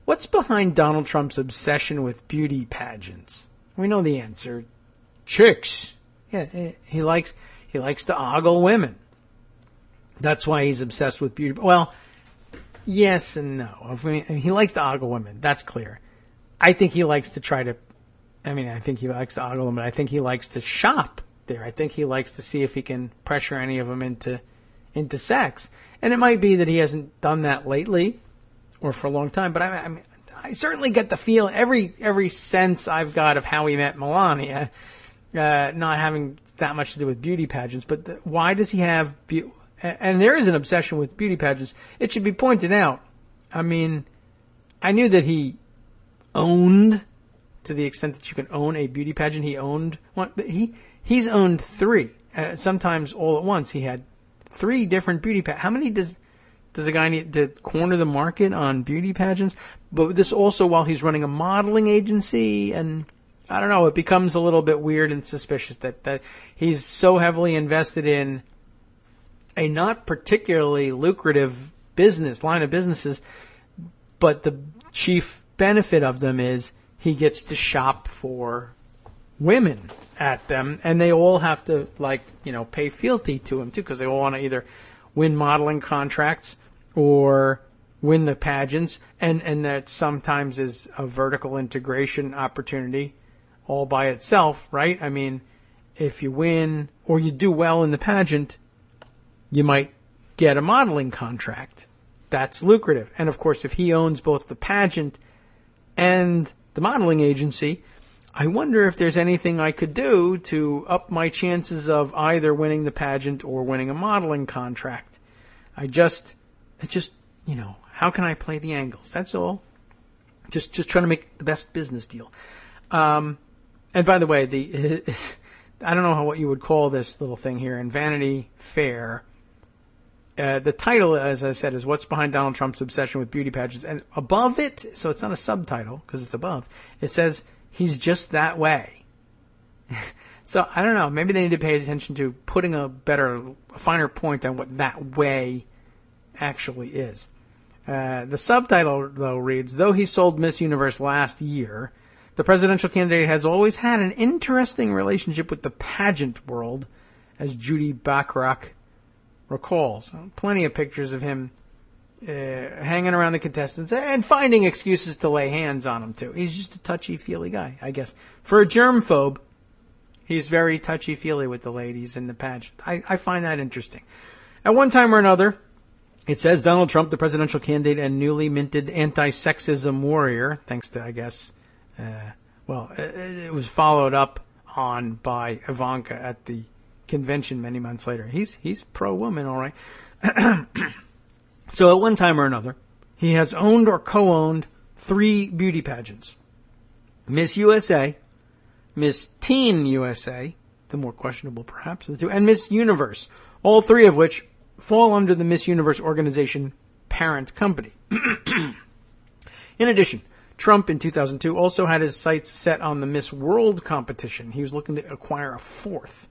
What's behind Donald Trump's obsession with beauty pageants? We know the answer. Chicks. Yeah, he likes to ogle women. That's why he's obsessed with beauty. Well, yes and no. He likes to ogle women. That's clear. I think he likes to I think he likes to ogle them, but I think he likes to shop there. I think he likes to see if he can pressure any of them into sex. And it might be that he hasn't done that lately or for a long time, but I certainly get the feel, every sense I've got of how he met Melania, not having that much to do with beauty pageants, but why does he have and there is an obsession with beauty pageants. It should be pointed out. I mean, I knew that he owned, to the extent that you can own a beauty pageant, he owned one, but he's owned 3, sometimes all at once. He had 3 different beauty pageants. How many does a guy need to corner the market on beauty pageants? But this also while he's running a modeling agency, and I don't know, it becomes a little bit weird and suspicious that he's so heavily invested in a not particularly lucrative line of businesses, but the chief benefit of them is he gets to shop for women at them, and they all have to pay fealty to him too, because they all want to either win modeling contracts or win the pageants, and that sometimes is a vertical integration opportunity all by itself, right? I mean, if you win or you do well in the pageant, you might get a modeling contract. That's lucrative. And of course, if he owns both the pageant and the modeling agency, I wonder if there's anything I could do to up my chances of either winning the pageant or winning a modeling contract. How can I play the angles? That's all. Just trying to make the best business deal. And by the way, I don't know what you would call this little thing here in Vanity Fair. The title, as I said, is What's Behind Donald Trump's Obsession with Beauty Pageants. And above it, so it's not a subtitle because it's above, it says, he's just that way. So I don't know. Maybe they need to pay attention to putting a finer point on what that way actually is. The subtitle, though, reads, though he sold Miss Universe last year, the presidential candidate has always had an interesting relationship with the pageant world, as Judy Bacharach recalls. Plenty of pictures of him hanging around the contestants and finding excuses to lay hands on them, too. He's just a touchy-feely guy, I guess. For a germphobe, he's very touchy-feely with the ladies in the pageant. I find that interesting. At one time or another, it says Donald Trump, the presidential candidate and newly minted anti-sexism warrior, thanks to, I guess, it was followed up on by Ivanka at the convention many months later. He's pro-woman, all right. So at one time or another, he has owned or co-owned 3 beauty pageants. Miss USA, Miss Teen USA, the more questionable perhaps of the two, and Miss Universe, all 3 of which fall under the Miss Universe organization parent company. In addition, Trump in 2002 also had his sights set on the Miss World competition. He was looking to acquire a 4th.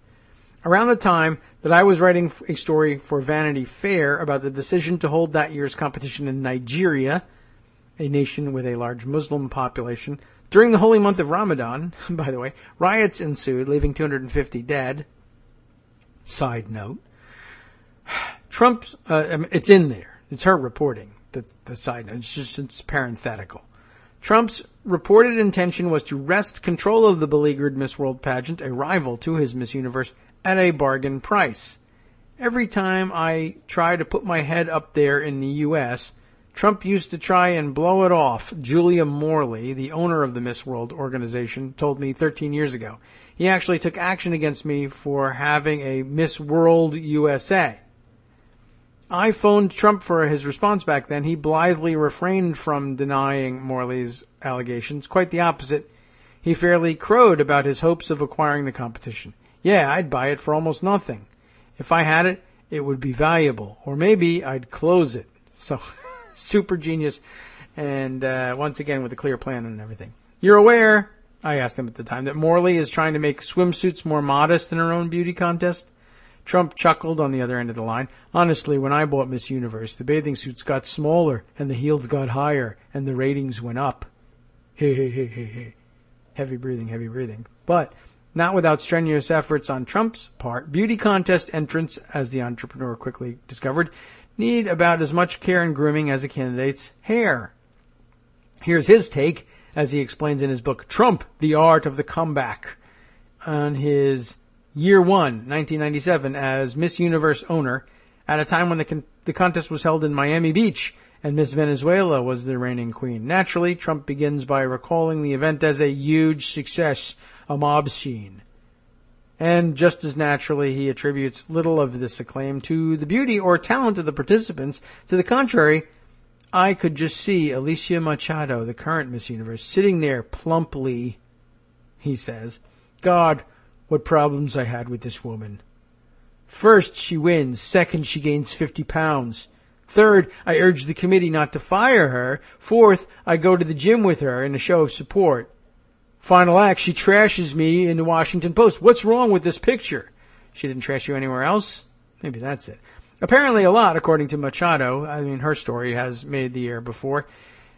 Around the time that I was writing a story for Vanity Fair about the decision to hold that year's competition in Nigeria, a nation with a large Muslim population, during the holy month of Ramadan, by the way, riots ensued, leaving 250 dead. Side note. Trump's, it's in there. It's her reporting, the side note. It's parenthetical. Trump's reported intention was to wrest control of the beleaguered Miss World pageant, a rival to his Miss Universe, at a bargain price. Every time I try to put my head up there in the U.S., Trump used to try and blow it off. Julia Morley, the owner of the Miss World organization, told me 13 years ago. He actually took action against me for having a Miss World USA. I phoned Trump for his response back then. He blithely refrained from denying Morley's allegations. Quite the opposite. He fairly crowed about his hopes of acquiring the competition. Yeah, I'd buy it for almost nothing. If I had it, it would be valuable. Or maybe I'd close it. So, super genius. And once again, with a clear plan and everything. You're aware, I asked him at the time, that Morley is trying to make swimsuits more modest in her own beauty contest? Trump chuckled on the other end of the line. Honestly, when I bought Miss Universe, the bathing suits got smaller and the heels got higher and the ratings went up. Hey, hey, hey, hey, hey. Heavy breathing, heavy breathing. But not without strenuous efforts on Trump's part. Beauty contest entrants, as the entrepreneur quickly discovered, need about as much care and grooming as a candidate's hair. Here's his take, as he explains in his book, Trump, The Art of the Comeback, on his year one, 1997, as Miss Universe owner, at a time when the contest was held in Miami Beach, and Miss Venezuela was the reigning queen. Naturally, Trump begins by recalling the event as a huge success, a mob scene. And just as naturally, he attributes little of this acclaim to the beauty or talent of the participants. To the contrary, I could just see Alicia Machado, the current Miss Universe, sitting there plumply, he says. God, what problems I had with this woman. First, she wins. Second, she gains 50 pounds. Third, I urge the committee not to fire her. Fourth, I go to the gym with her in a show of support. Final act, she trashes me in the Washington Post. What's wrong with this picture? She didn't trash you anywhere else? Maybe that's it. Apparently a lot, according to Machado. I mean, her story has made the air before.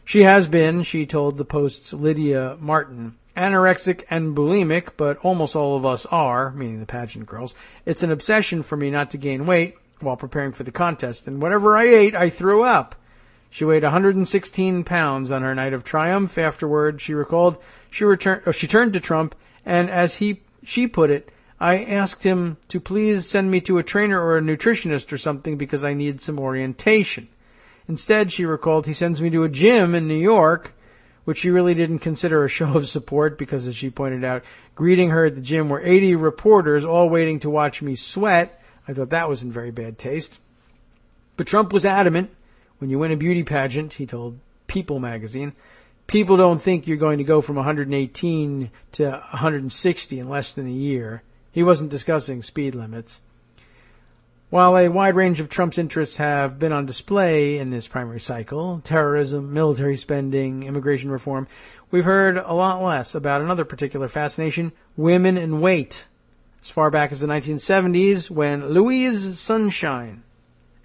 She has been, she told the Post's Lydia Martin, anorexic and bulimic, but almost all of us are, meaning the pageant girls. It's an obsession for me not to gain weight while preparing for the contest, and whatever I ate, I threw up. She weighed 116 pounds on her night of triumph. Afterward, she recalled, she turned to Trump, and as she put it, I asked him to please send me to a trainer or a nutritionist or something because I need some orientation. Instead, she recalled, he sends me to a gym in New York, which she really didn't consider a show of support because, as she pointed out, greeting her at the gym were 80 reporters all waiting to watch me sweat. I thought that was in very bad taste. But Trump was adamant. When you win a beauty pageant, he told People magazine, people don't think you're going to go from 118 to 160 in less than a year. He wasn't discussing speed limits. While a wide range of Trump's interests have been on display in this primary cycle, terrorism, military spending, immigration reform, we've heard a lot less about another particular fascination, women and weight. As far back as the 1970s, when Louise Sunshine,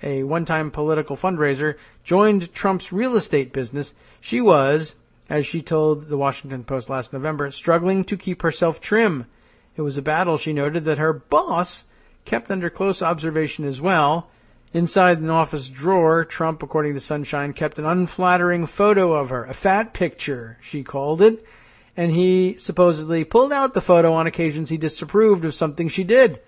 a one-time political fundraiser, joined Trump's real estate business, she was, as she told the Washington Post last November, struggling to keep herself trim. It was a battle, she noted, that her boss kept under close observation as well. Inside an office drawer, Trump, according to Sunshine, kept an unflattering photo of her, a fat picture, she called it, and he supposedly pulled out the photo on occasions he disapproved of something she did.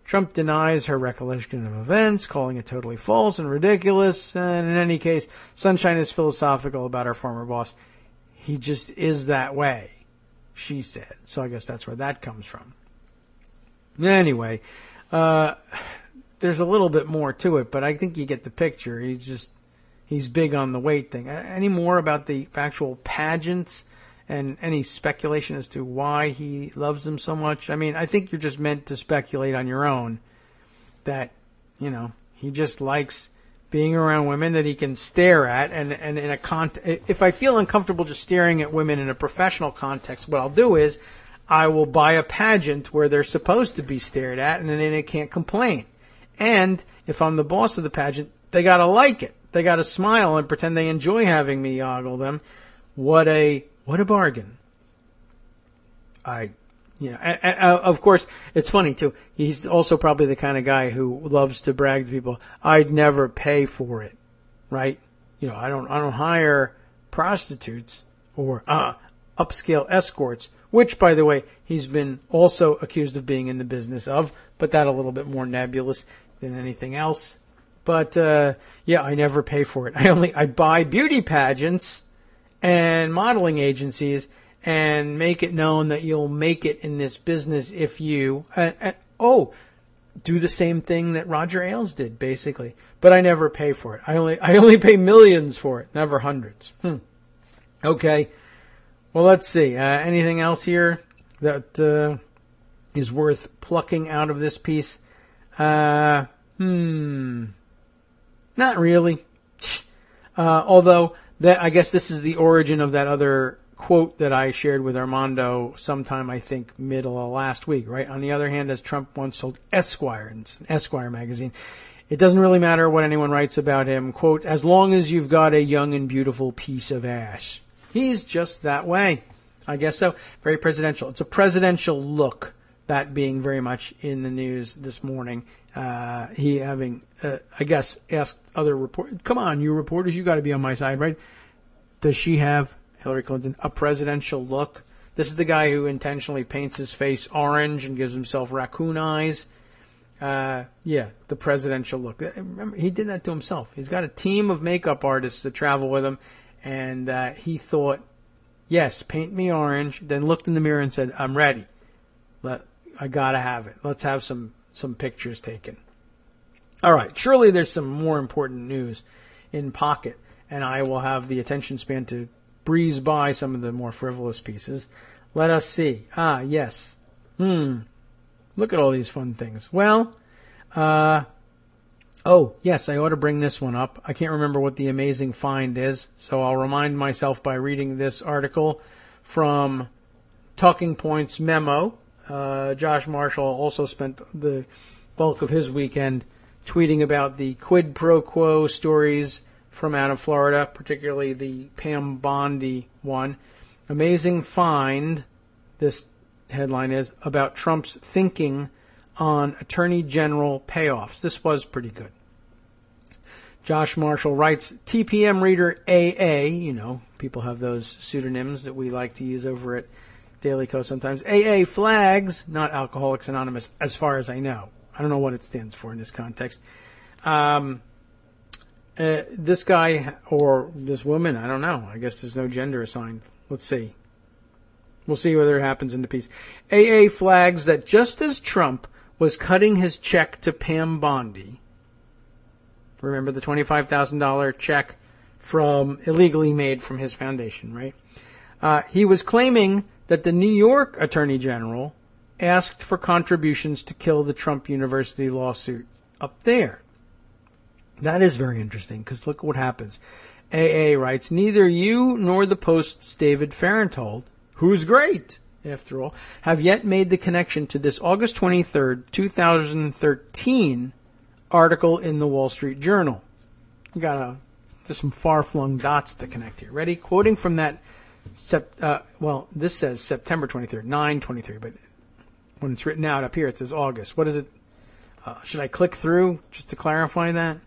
Trump denies her recollection of events, calling it totally false and ridiculous, and in any case, Sunshine is philosophical about her former boss. He just is that way, she said. So I guess that's where that comes from. Anyway, there's a little bit more to it, but I think you get the picture. He's big on the weight thing. Any more about the actual pageants and any speculation as to why he loves them so much? I mean, I think you're just meant to speculate on your own that, he just likes being around women that he can stare at, and in a if I feel uncomfortable just staring at women in a professional context, what I'll do is I will buy a pageant where they're supposed to be stared at, and then they can't complain. And if I'm the boss of the pageant, they gotta like it. They gotta smile and pretend they enjoy having me ogle them. What a bargain. Of course, it's funny too. He's also probably the kind of guy who loves to brag to people, I'd never pay for it, right? I don't hire prostitutes or upscale escorts, which, by the way, he's been also accused of being in the business of, but that a little bit more nebulous than anything else. But I never pay for it. I buy beauty pageants and modeling agencies and make it known that you'll make it in this business if you do the same thing that Roger Ailes did, basically. But I never pay for it. I only pay millions for it, never hundreds. Okay. Well, let's see. Anything else here that is worth plucking out of this piece? Not really. Although I guess this is the origin of that other quote that I shared with Armando sometime, I think, middle of last week, right? On the other hand, as Trump once told Esquire, and it's an Esquire magazine, it doesn't really matter what anyone writes about him, quote, as long as you've got a young and beautiful piece of ass. He's just that way. I guess so. Very presidential. It's a presidential look, that being very much in the news this morning. He having, I guess, asked other reporters, come on, you reporters, you got to be on my side, right? Does she have, Hillary Clinton, a presidential look? This is the guy who intentionally paints his face orange and gives himself raccoon eyes. The presidential look. Remember, he did that to himself. He's got a team of makeup artists that travel with him, and he thought, yes, paint me orange, then looked in the mirror and said, I'm ready. I got to have it. Let's have some pictures taken. All right, surely there's some more important news in pocket, and I will have the attention span to breeze by some of the more frivolous pieces. Let us see. Yes. Look at all these fun things. Well, yes, I ought to bring this one up. I can't remember what the amazing find is, so I'll remind myself by reading this article from Talking Points Memo. Josh Marshall also spent the bulk of his weekend tweeting about the quid pro quo stories from out of Florida, particularly the Pam Bondi one. Amazing find, this headline is, about Trump's thinking on Attorney General payoffs. This was pretty good. Josh Marshall writes, TPM reader AA, people have those pseudonyms that we like to use over at Daily Kos sometimes. AA flags, not Alcoholics Anonymous, as far as I know. I don't know what it stands for in this context. This guy or this woman, I don't know. I guess there's no gender assigned. Let's see. We'll see whether it happens in the piece. AA flags that just as Trump was cutting his check to Pam Bondi, remember the $25,000 check from illegally made from his foundation, right? He was claiming that the New York Attorney General asked for contributions to kill the Trump University lawsuit up there. That is very interesting, because look what happens. AA writes, neither you nor the Post's David Fahrenthold, who's great, after all, have yet made the connection to this August 23rd, 2013 article in the Wall Street Journal. There's some far-flung dots to connect here. Ready? Quoting from that, this says September 23rd, 9/23, but when it's written out up here, it says August. What is it? Should I click through just to clarify that?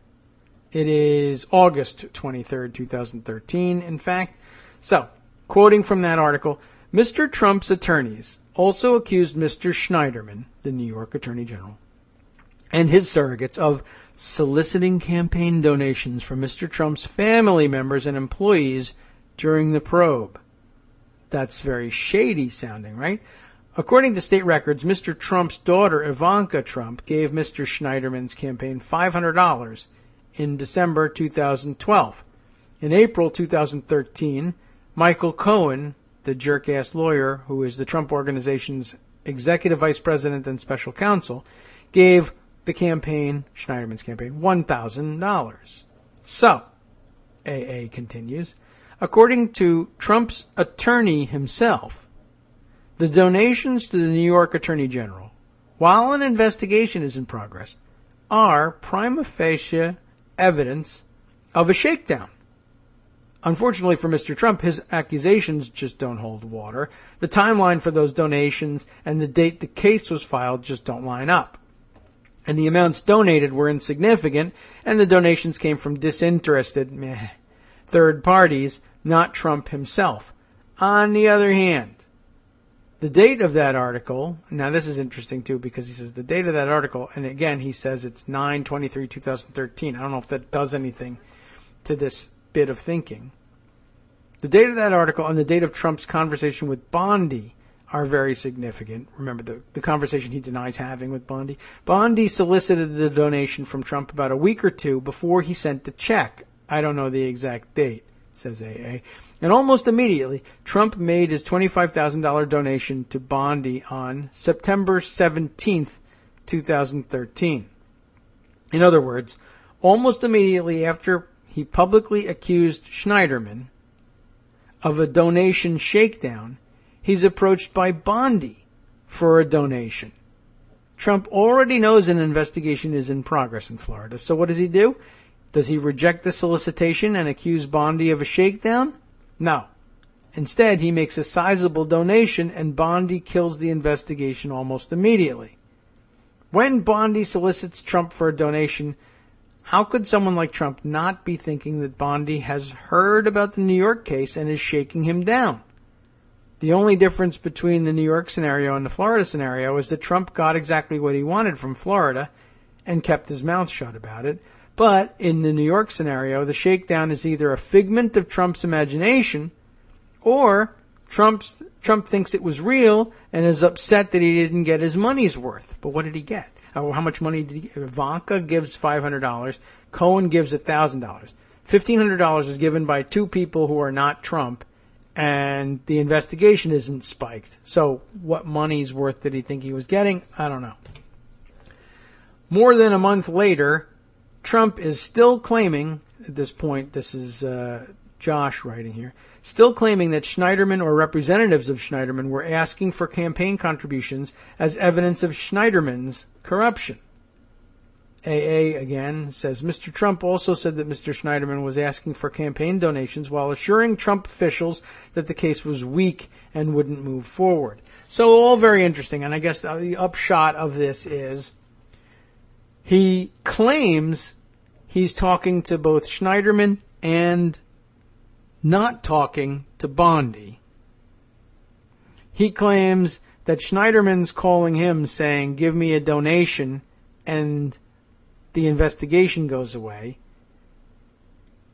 It is August 23rd, 2013, in fact. So, quoting from that article, Mr. Trump's attorneys also accused Mr. Schneiderman, the New York Attorney General, and his surrogates of soliciting campaign donations from Mr. Trump's family members and employees during the probe. That's very shady sounding, right? According to state records, Mr. Trump's daughter, Ivanka Trump, gave Mr. Schneiderman's campaign $500 in December 2012. In April 2013, Michael Cohen, the jerk-ass lawyer who is the Trump Organization's executive vice president and special counsel, gave the campaign, Schneiderman's campaign, $1,000. So, AA continues, according to Trump's attorney himself, the donations to the New York Attorney General, while an investigation is in progress, are prima facie evidence of a shakedown. Unfortunately for Mr. Trump, his accusations just don't hold water. The timeline for those donations and the date the case was filed just don't line up. And the amounts donated were insignificant, and the donations came from disinterested third parties, not Trump himself. On the other hand, the date of that article, now this is interesting too, because he says the date of that article, and again he says it's 9/23/2013. I don't know if that does anything to this bit of thinking. The date of that article and the date of Trump's conversation with Bondi are very significant. Remember the conversation he denies having with Bondi. Bondi solicited the donation from Trump about a week or two before he sent the check. I don't know the exact date, says AA. And almost immediately, Trump made his $25,000 donation to Bondi on September 17th, 2013. In other words, almost immediately after he publicly accused Schneiderman of a donation shakedown, he's approached by Bondi for a donation. Trump already knows an investigation is in progress in Florida, so what does he do? Does he reject the solicitation and accuse Bondi of a shakedown? No. Instead, he makes a sizable donation, and Bondi kills the investigation almost immediately. When Bondi solicits Trump for a donation, how could someone like Trump not be thinking that Bondi has heard about the New York case and is shaking him down? The only difference between the New York scenario and the Florida scenario is that Trump got exactly what he wanted from Florida and kept his mouth shut about it. But in the New York scenario, the shakedown is either a figment of Trump's imagination, or Trump thinks it was real and is upset that he didn't get his money's worth. But what did he get? How much money did he get? Ivanka gives $500. Cohen gives $1,000. $1,500 is given by two people who are not Trump, and the investigation isn't spiked. So what money's worth did he think he was getting? I don't know. More than a month later, Trump is still claiming, at this point, this is Josh writing here, still claiming that Schneiderman or representatives of Schneiderman were asking for campaign contributions as evidence of Schneiderman's corruption. AA, again, says, Mr. Trump also said that Mr. Schneiderman was asking for campaign donations while assuring Trump officials that the case was weak and wouldn't move forward. So all very interesting, and I guess the upshot of this is he claims he's talking to both Schneiderman and not talking to Bondi. He claims that Schneiderman's calling him saying, give me a donation, and the investigation goes away.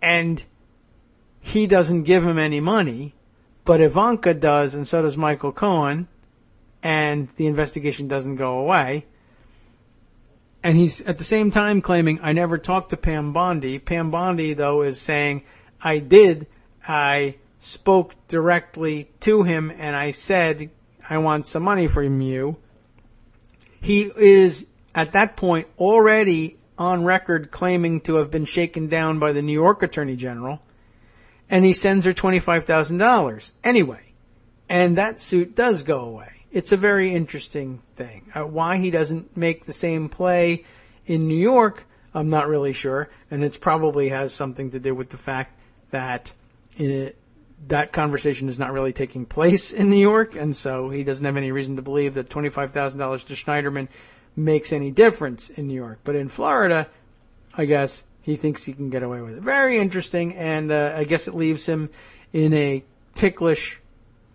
And he doesn't give him any money, but Ivanka does, and so does Michael Cohen, and the investigation doesn't go away. And he's at the same time claiming, I never talked to Pam Bondi. Pam Bondi, though, is saying, I did. I spoke directly to him, and I said, I want some money from you. He is, at that point, already on record claiming to have been shaken down by the New York Attorney General, and he sends her $25,000 anyway. And that suit does go away. It's a very interesting thing. Why he doesn't make the same play in New York, I'm not really sure. And it probably has something to do with the fact that that conversation is not really taking place in New York. And so he doesn't have any reason to believe that $25,000 to Schneiderman makes any difference in New York. But in Florida, I guess he thinks he can get away with it. Very interesting. And I guess it leaves him in a ticklish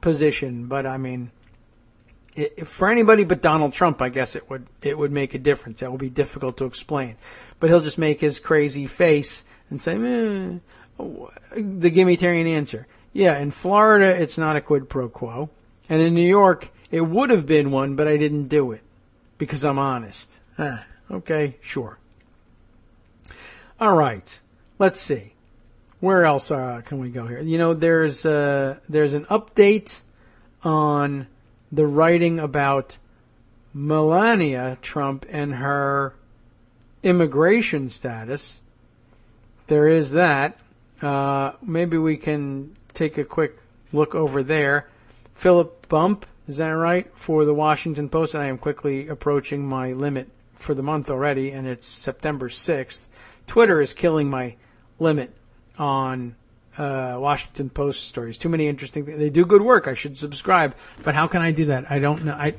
position. But I mean, for anybody but Donald Trump, I guess it would make a difference. That will be difficult to explain. But he'll just make his crazy face and say, the Gimitarian answer. Yeah, in Florida, it's not a quid pro quo. And in New York, it would have been one, but I didn't do it because I'm honest. Okay, sure. All right, let's see. Where else can we go here? You know, there's an update on the writing about Melania Trump and her immigration status. There is that. Maybe we can take a quick look over there. Philip Bump, is that right? For the Washington Post, and I am quickly approaching my limit for the month already, and it's September 6th. Twitter is killing my limit on Washington Post stories. Too many interesting things. They do good work. I should subscribe. But how can I do that? I don't know.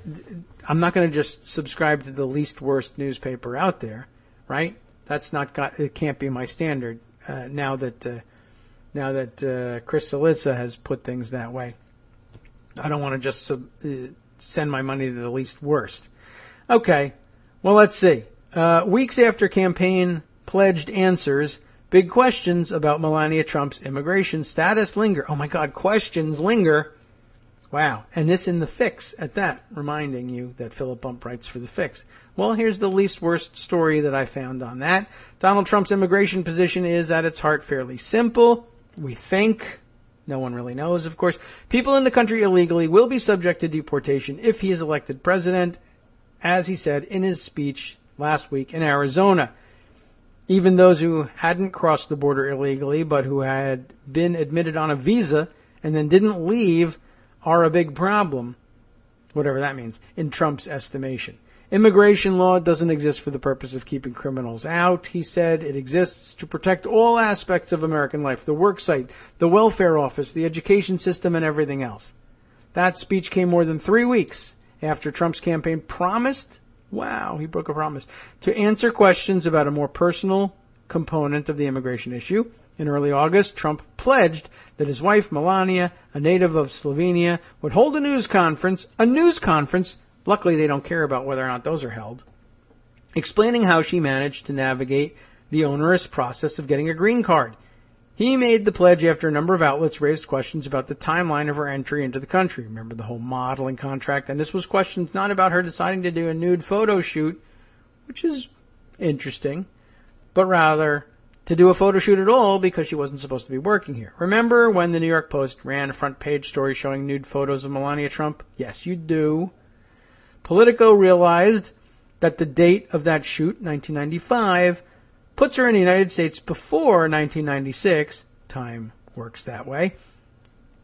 I'm not going to just subscribe to the least worst newspaper out there, right? That's not it can't be my standard now that Chris Cillizza has put things that way. I don't want to just send my money to the least worst. Okay. Well, let's see. Weeks after campaign pledged answers, big questions about Melania Trump's immigration status linger. Oh my God, questions linger. Wow. And this in the Fix at that, reminding you that Philip Bump writes for the Fix. Well, here's the least worst story that I found on that. Donald Trump's immigration position is at its heart fairly simple. We think. No one really knows, of course. People in the country illegally will be subject to deportation if he is elected president, as he said in his speech last week in Arizona. Even those who hadn't crossed the border illegally but who had been admitted on a visa and then didn't leave are a big problem, whatever that means, in Trump's estimation. Immigration law doesn't exist for the purpose of keeping criminals out, he said. It exists to protect all aspects of American life, the worksite, the welfare office, the education system, and everything else. That speech came more than 3 weeks after Trump's campaign promised, he broke a promise, to answer questions about a more personal component of the immigration issue. In early August, Trump pledged that his wife, Melania, a native of Slovenia, would hold a news conference, luckily they don't care about whether or not those are held, explaining how she managed to navigate the onerous process of getting a green card. He made the pledge after a number of outlets raised questions about the timeline of her entry into the country. Remember the whole modeling contract? And this was questions not about her deciding to do a nude photo shoot, which is interesting, but rather to do a photo shoot at all because she wasn't supposed to be working here. Remember when the New York Post ran a front page story showing nude photos of Melania Trump? Yes, you do. Politico realized that the date of that shoot, 1995, puts her in the United States before 1996. Time works that way.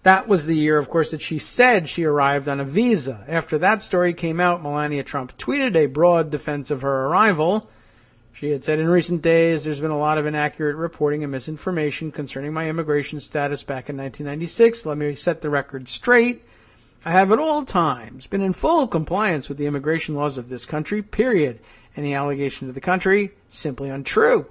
That was the year, of course, that she said she arrived on a visa. After that story came out, Melania Trump tweeted a broad defense of her arrival. She had said, in recent days, there's been a lot of inaccurate reporting and misinformation concerning my immigration status back in 1996. Let me set the record straight. I have at all times been in full compliance with the immigration laws of this country, period. Any allegation to the contrary, simply untrue.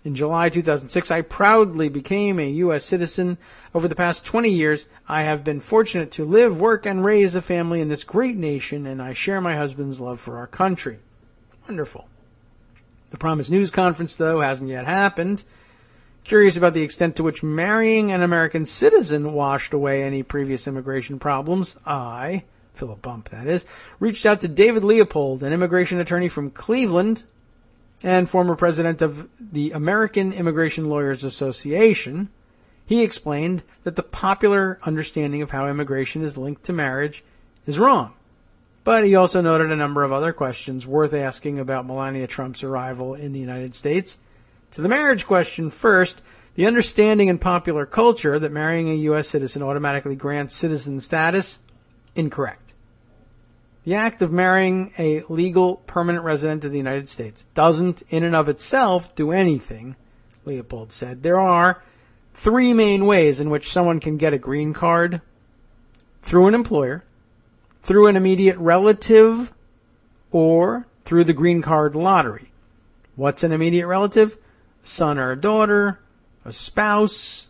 In July 2006, I proudly became a U.S. citizen. Over the past 20 years, I have been fortunate to live, work, and raise a family in this great nation, and I share my husband's love for our country. Wonderful. The promised news conference, though, hasn't yet happened. Curious about the extent to which marrying an American citizen washed away any previous immigration problems, I, Philip Bump that is, reached out to David Leopold, an immigration attorney from Cleveland and former president of the American Immigration Lawyers Association. He explained that the popular understanding of how immigration is linked to marriage is wrong. But he also noted a number of other questions worth asking about Melania Trump's arrival in the United States. To the marriage question first, the understanding in popular culture that marrying a U.S. citizen automatically grants citizen status, incorrect. The act of marrying a legal permanent resident of the United States doesn't in and of itself do anything, Leopold said. There are 3 main ways in which someone can get a green card: through an employer, through an immediate relative, or through the green card lottery. What's an immediate relative? Son or a daughter, a spouse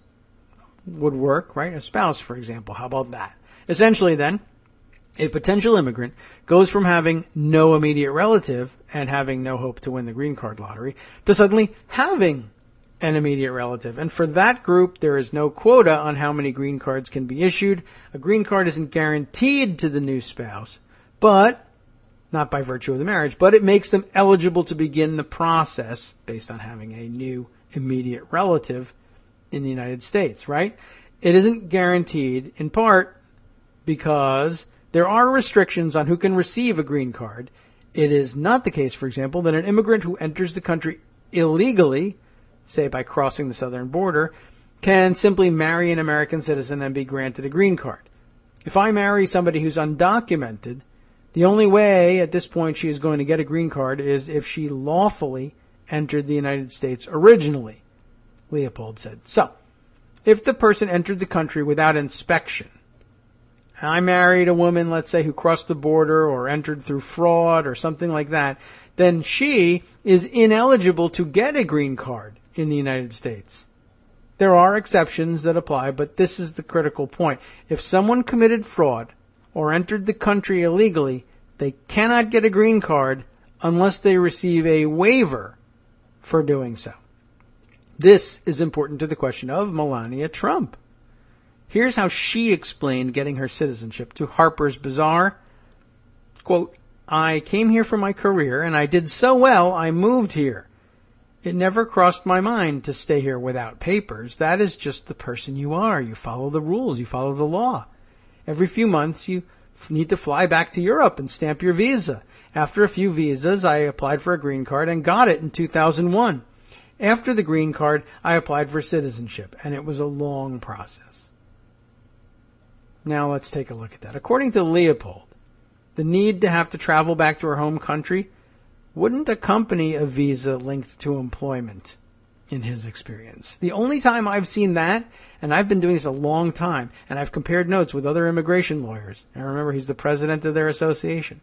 would work, right? A spouse, for example. How about that? Essentially, then, a potential immigrant goes from having no immediate relative and having no hope to win the green card lottery to suddenly having an immediate relative. And for that group, there is no quota on how many green cards can be issued. A green card isn't guaranteed to the new spouse, but not by virtue of the marriage, but it makes them eligible to begin the process based on having a new immediate relative in the United States, right? It isn't guaranteed in part because there are restrictions on who can receive a green card. It is not the case, for example, that an immigrant who enters the country illegally, say by crossing the southern border, can simply marry an American citizen and be granted a green card. If I marry somebody who's undocumented, the only way at this point she is going to get a green card is if she lawfully entered the United States originally, Leopold said. So, if the person entered the country without inspection, and I married a woman, let's say, who crossed the border or entered through fraud or something like that, then she is ineligible to get a green card in the United States. There are exceptions that apply, but this is the critical point. If someone committed fraud or entered the country illegally, they cannot get a green card unless they receive a waiver for doing so. This is important to the question of Melania Trump. Here's how she explained getting her citizenship to Harper's Bazaar. Quote, I came here for my career, and I did so well I moved here. It never crossed my mind to stay here without papers. That is just the person you are. You follow the rules. You follow the law. Every few months, you need to fly back to Europe and stamp your visa. After a few visas, I applied for a green card and got it in 2001. After the green card, I applied for citizenship, and it was a long process. Now let's take a look at that. According to Leopold, the need to have to travel back to her home country wouldn't accompany a visa linked to employment, in his experience. The only time I've seen that, and I've been doing this a long time, and I've compared notes with other immigration lawyers, and remember, he's the president of their association.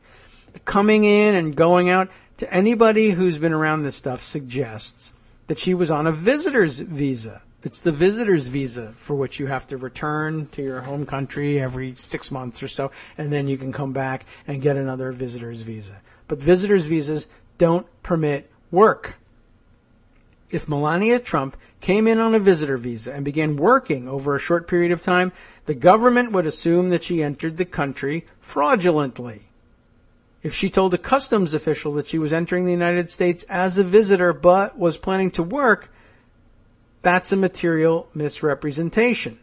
Coming in and going out, to anybody who's been around this stuff, suggests that she was on a visitor's visa. It's the visitor's visa for which you have to return to your home country every 6 months or so, and then you can come back and get another visitor's visa. But visitor's visas don't permit work. If Melania Trump came in on a visitor visa and began working over a short period of time, the government would assume that she entered the country fraudulently. If she told a customs official that she was entering the United States as a visitor but was planning to work, that's a material misrepresentation.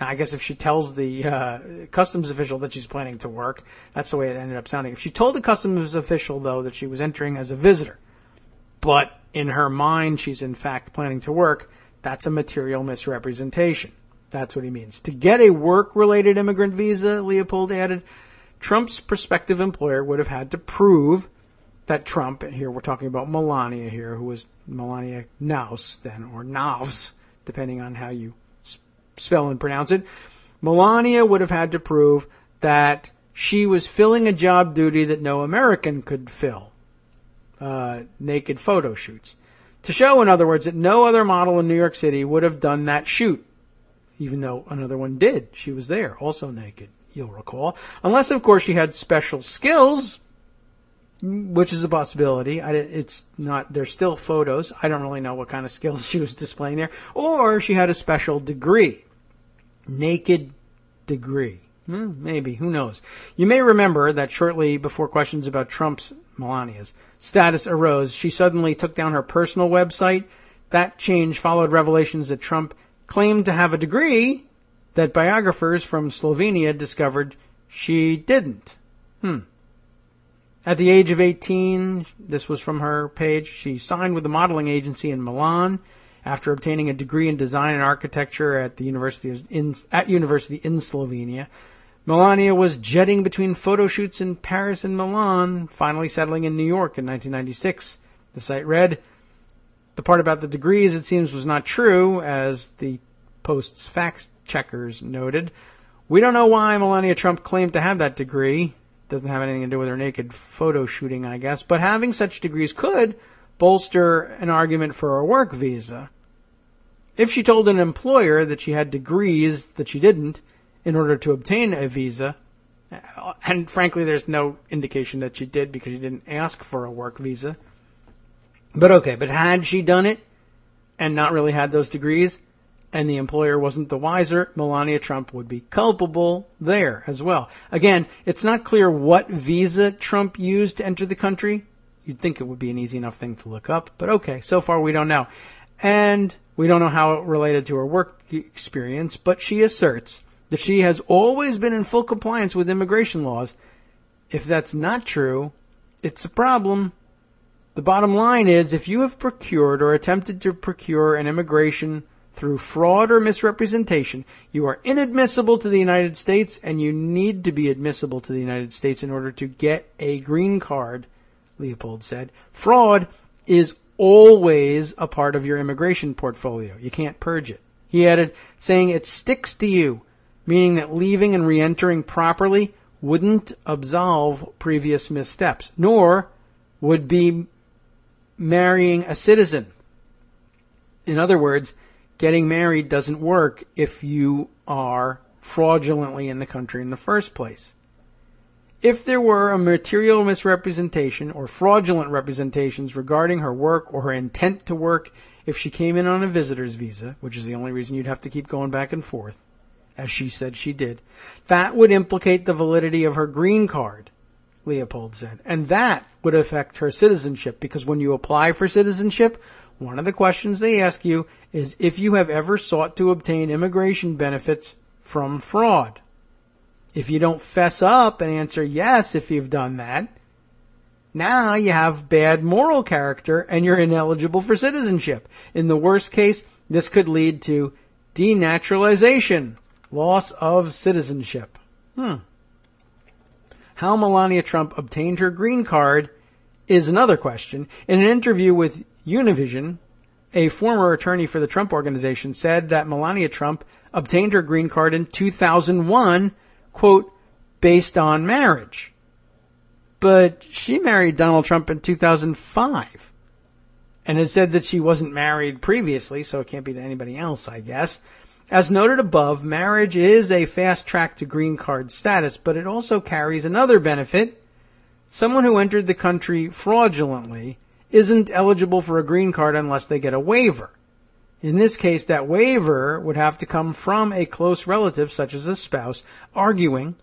Now, I guess if she tells the customs official that she's planning to work, that's the way it ended up sounding. If she told the customs official, though, that she was entering as a visitor, but in her mind she's in fact planning to work, that's a material misrepresentation. That's what he means. To get a work-related immigrant visa, Leopold added, Trump's prospective employer would have had to prove that Trump, and here we're talking about Melania here, who was Melania Naus then, or Navs, depending on how you spell and pronounce it. Melania would have had to prove that she was filling a job duty that no American could fill. Naked photo shoots. To show, in other words, that no other model in New York City would have done that shoot, even though another one did. She was there, also naked, you'll recall. Unless, of course, she had special skills, which is a possibility. It's not, there's still photos. I don't really know what kind of skills she was displaying there. Or she had a special degree. Naked degree. Maybe, who knows. You may remember that shortly before questions about Melania's status arose, she suddenly took down her personal website. That change followed revelations that Trump claimed to have a degree that biographers from Slovenia discovered she didn't. At the age of 18, this was from her page, she signed with a modeling agency in Milan after obtaining a degree in design and architecture at the university in Slovenia. Melania was jetting between photo shoots in Paris and Milan, finally settling in New York in 1996. The site read, the part about the degrees, it seems, was not true, as the Post's fact checkers noted. We don't know why Melania Trump claimed to have that degree. Doesn't have anything to do with her naked photo shooting, I guess. But having such degrees could bolster an argument for a work visa. If she told an employer that she had degrees that she didn't in order to obtain a visa, and frankly there's no indication that she did because she didn't ask for a work visa. But had she done it and not really had those degrees, and the employer wasn't the wiser, Melania Trump would be culpable there as well. Again, it's not clear what visa Trump used to enter the country. You'd think it would be an easy enough thing to look up, but so far we don't know. And we don't know how it related to her work experience, but she asserts that she has always been in full compliance with immigration laws. If that's not true, it's a problem. The bottom line is, if you have procured or attempted to procure an immigration through fraud or misrepresentation, you are inadmissible to the United States, and you need to be admissible to the United States in order to get a green card, Leopold said. Fraud is always a part of your immigration portfolio. You can't purge it. He added, saying it sticks to you, meaning that leaving and re-entering properly wouldn't absolve previous missteps, nor would be marrying a citizen. In other words, getting married doesn't work if you are fraudulently in the country in the first place. If there were a material misrepresentation or fraudulent representations regarding her work or her intent to work, if she came in on a visitor's visa, which is the only reason you'd have to keep going back and forth, as she said she did, that would implicate the validity of her green card, Leopold said. And that would affect her citizenship, because when you apply for citizenship, one of the questions they ask you is if you have ever sought to obtain immigration benefits from fraud. If you don't fess up and answer yes if you've done that, now you have bad moral character and you're ineligible for citizenship. In the worst case, this could lead to denaturalization, loss of citizenship. How Melania Trump obtained her green card is another question. In an interview with Univision, a former attorney for the Trump Organization said that Melania Trump obtained her green card in 2001, quote, based on marriage. But she married Donald Trump in 2005 and has said that she wasn't married previously, so it can't be to anybody else, I guess. As noted above, marriage is a fast track to green card status, but it also carries another benefit. Someone who entered the country fraudulently isn't eligible for a green card unless they get a waiver. In this case, that waiver would have to come from a close relative, such as a spouse, arguing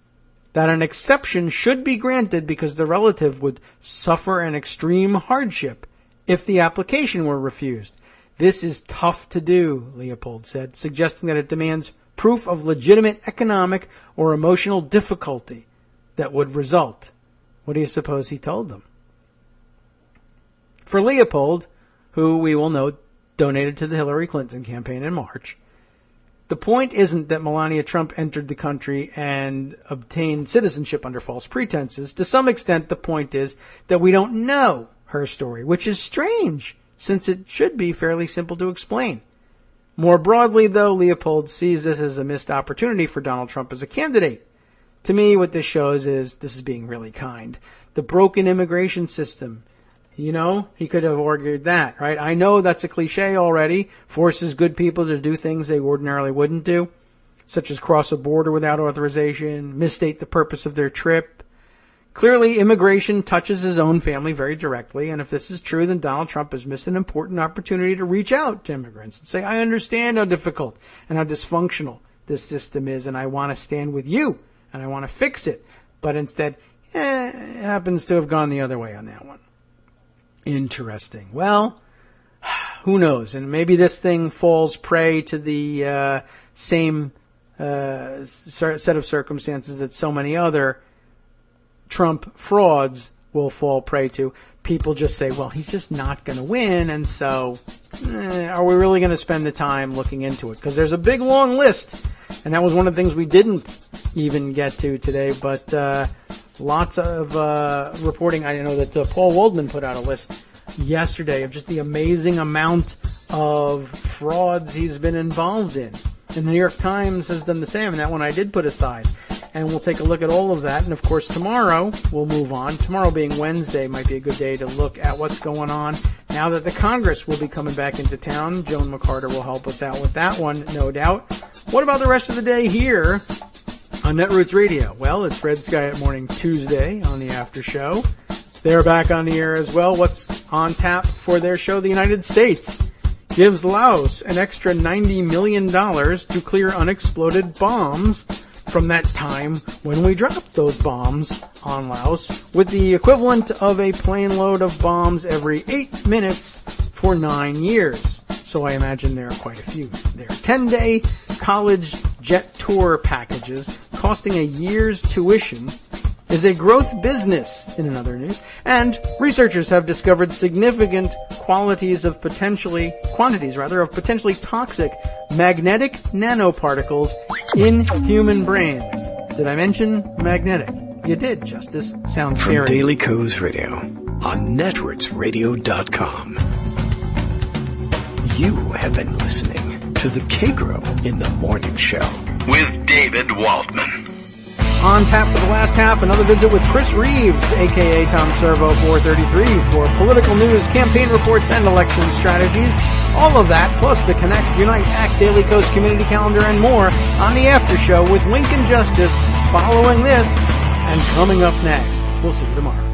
that an exception should be granted because the relative would suffer an extreme hardship if the application were refused. This is tough to do, Leopold said, suggesting that it demands proof of legitimate economic or emotional difficulty that would result. What do you suppose he told them? For Leopold, who we will note donated to the Hillary Clinton campaign in March, the point isn't that Melania Trump entered the country and obtained citizenship under false pretenses. To some extent, the point is that we don't know her story, which is strange, since it should be fairly simple to explain. More broadly, though, Leopold sees this as a missed opportunity for Donald Trump as a candidate. To me, what this shows is, this is being really kind, the broken immigration system. You know, he could have argued that, right? I know that's a cliche already. Forces good people to do things they ordinarily wouldn't do, such as cross a border without authorization, misstate the purpose of their trip. Clearly, immigration touches his own family very directly, and if this is true, then Donald Trump has missed an important opportunity to reach out to immigrants and say, I understand how difficult and how dysfunctional this system is, and I want to stand with you, and I want to fix it. But instead, it happens to have gone the other way on that one. Interesting. Well, who knows? And maybe this thing falls prey to the same set of circumstances that so many other Trump frauds will fall prey to. People just say, well, he's just not going to win, and so are we really going to spend the time looking into it? Because there's a big, long list, and that was one of the things we didn't even get to today, but lots of reporting. I know that Paul Waldman put out a list yesterday of just the amazing amount of frauds he's been involved in. And the New York Times has done the same, and that one I did put aside. And we'll take a look at all of that. And, of course, tomorrow we'll move on. Tomorrow being Wednesday might be a good day to look at what's going on now that the Congress will be coming back into town. Joan McCarter will help us out with that one, no doubt. What about the rest of the day here on Netroots Radio? Well, it's Red Sky at Morning Tuesday on the after show. They're back on the air as well. What's on tap for their show? The United States gives Laos an extra $90 million to clear unexploded bombs from that time when we dropped those bombs on Laos, with the equivalent of a plane load of bombs every 8 minutes for 9 years. So I imagine there are quite a few. There are 10-day college jet tour packages costing a year's tuition is a growth business, in another news, and researchers have discovered significant quantities of potentially toxic magnetic nanoparticles in human brains. Did I mention magnetic? You did, Justice. Sounds From scary. Daily Coast Radio on netrootsradio.com. You have been listening to the Kagro in the Morning Show with David Waldman. On tap for the last half, another visit with Chris Reeves, a.k.a. Tom Servo 433, for political news, campaign reports, and election strategies. All of that, plus the Connect, Unite, Act, Daily Coast Community Calendar, and more on the After Show with Lincoln Justice following this and coming up next. We'll see you tomorrow.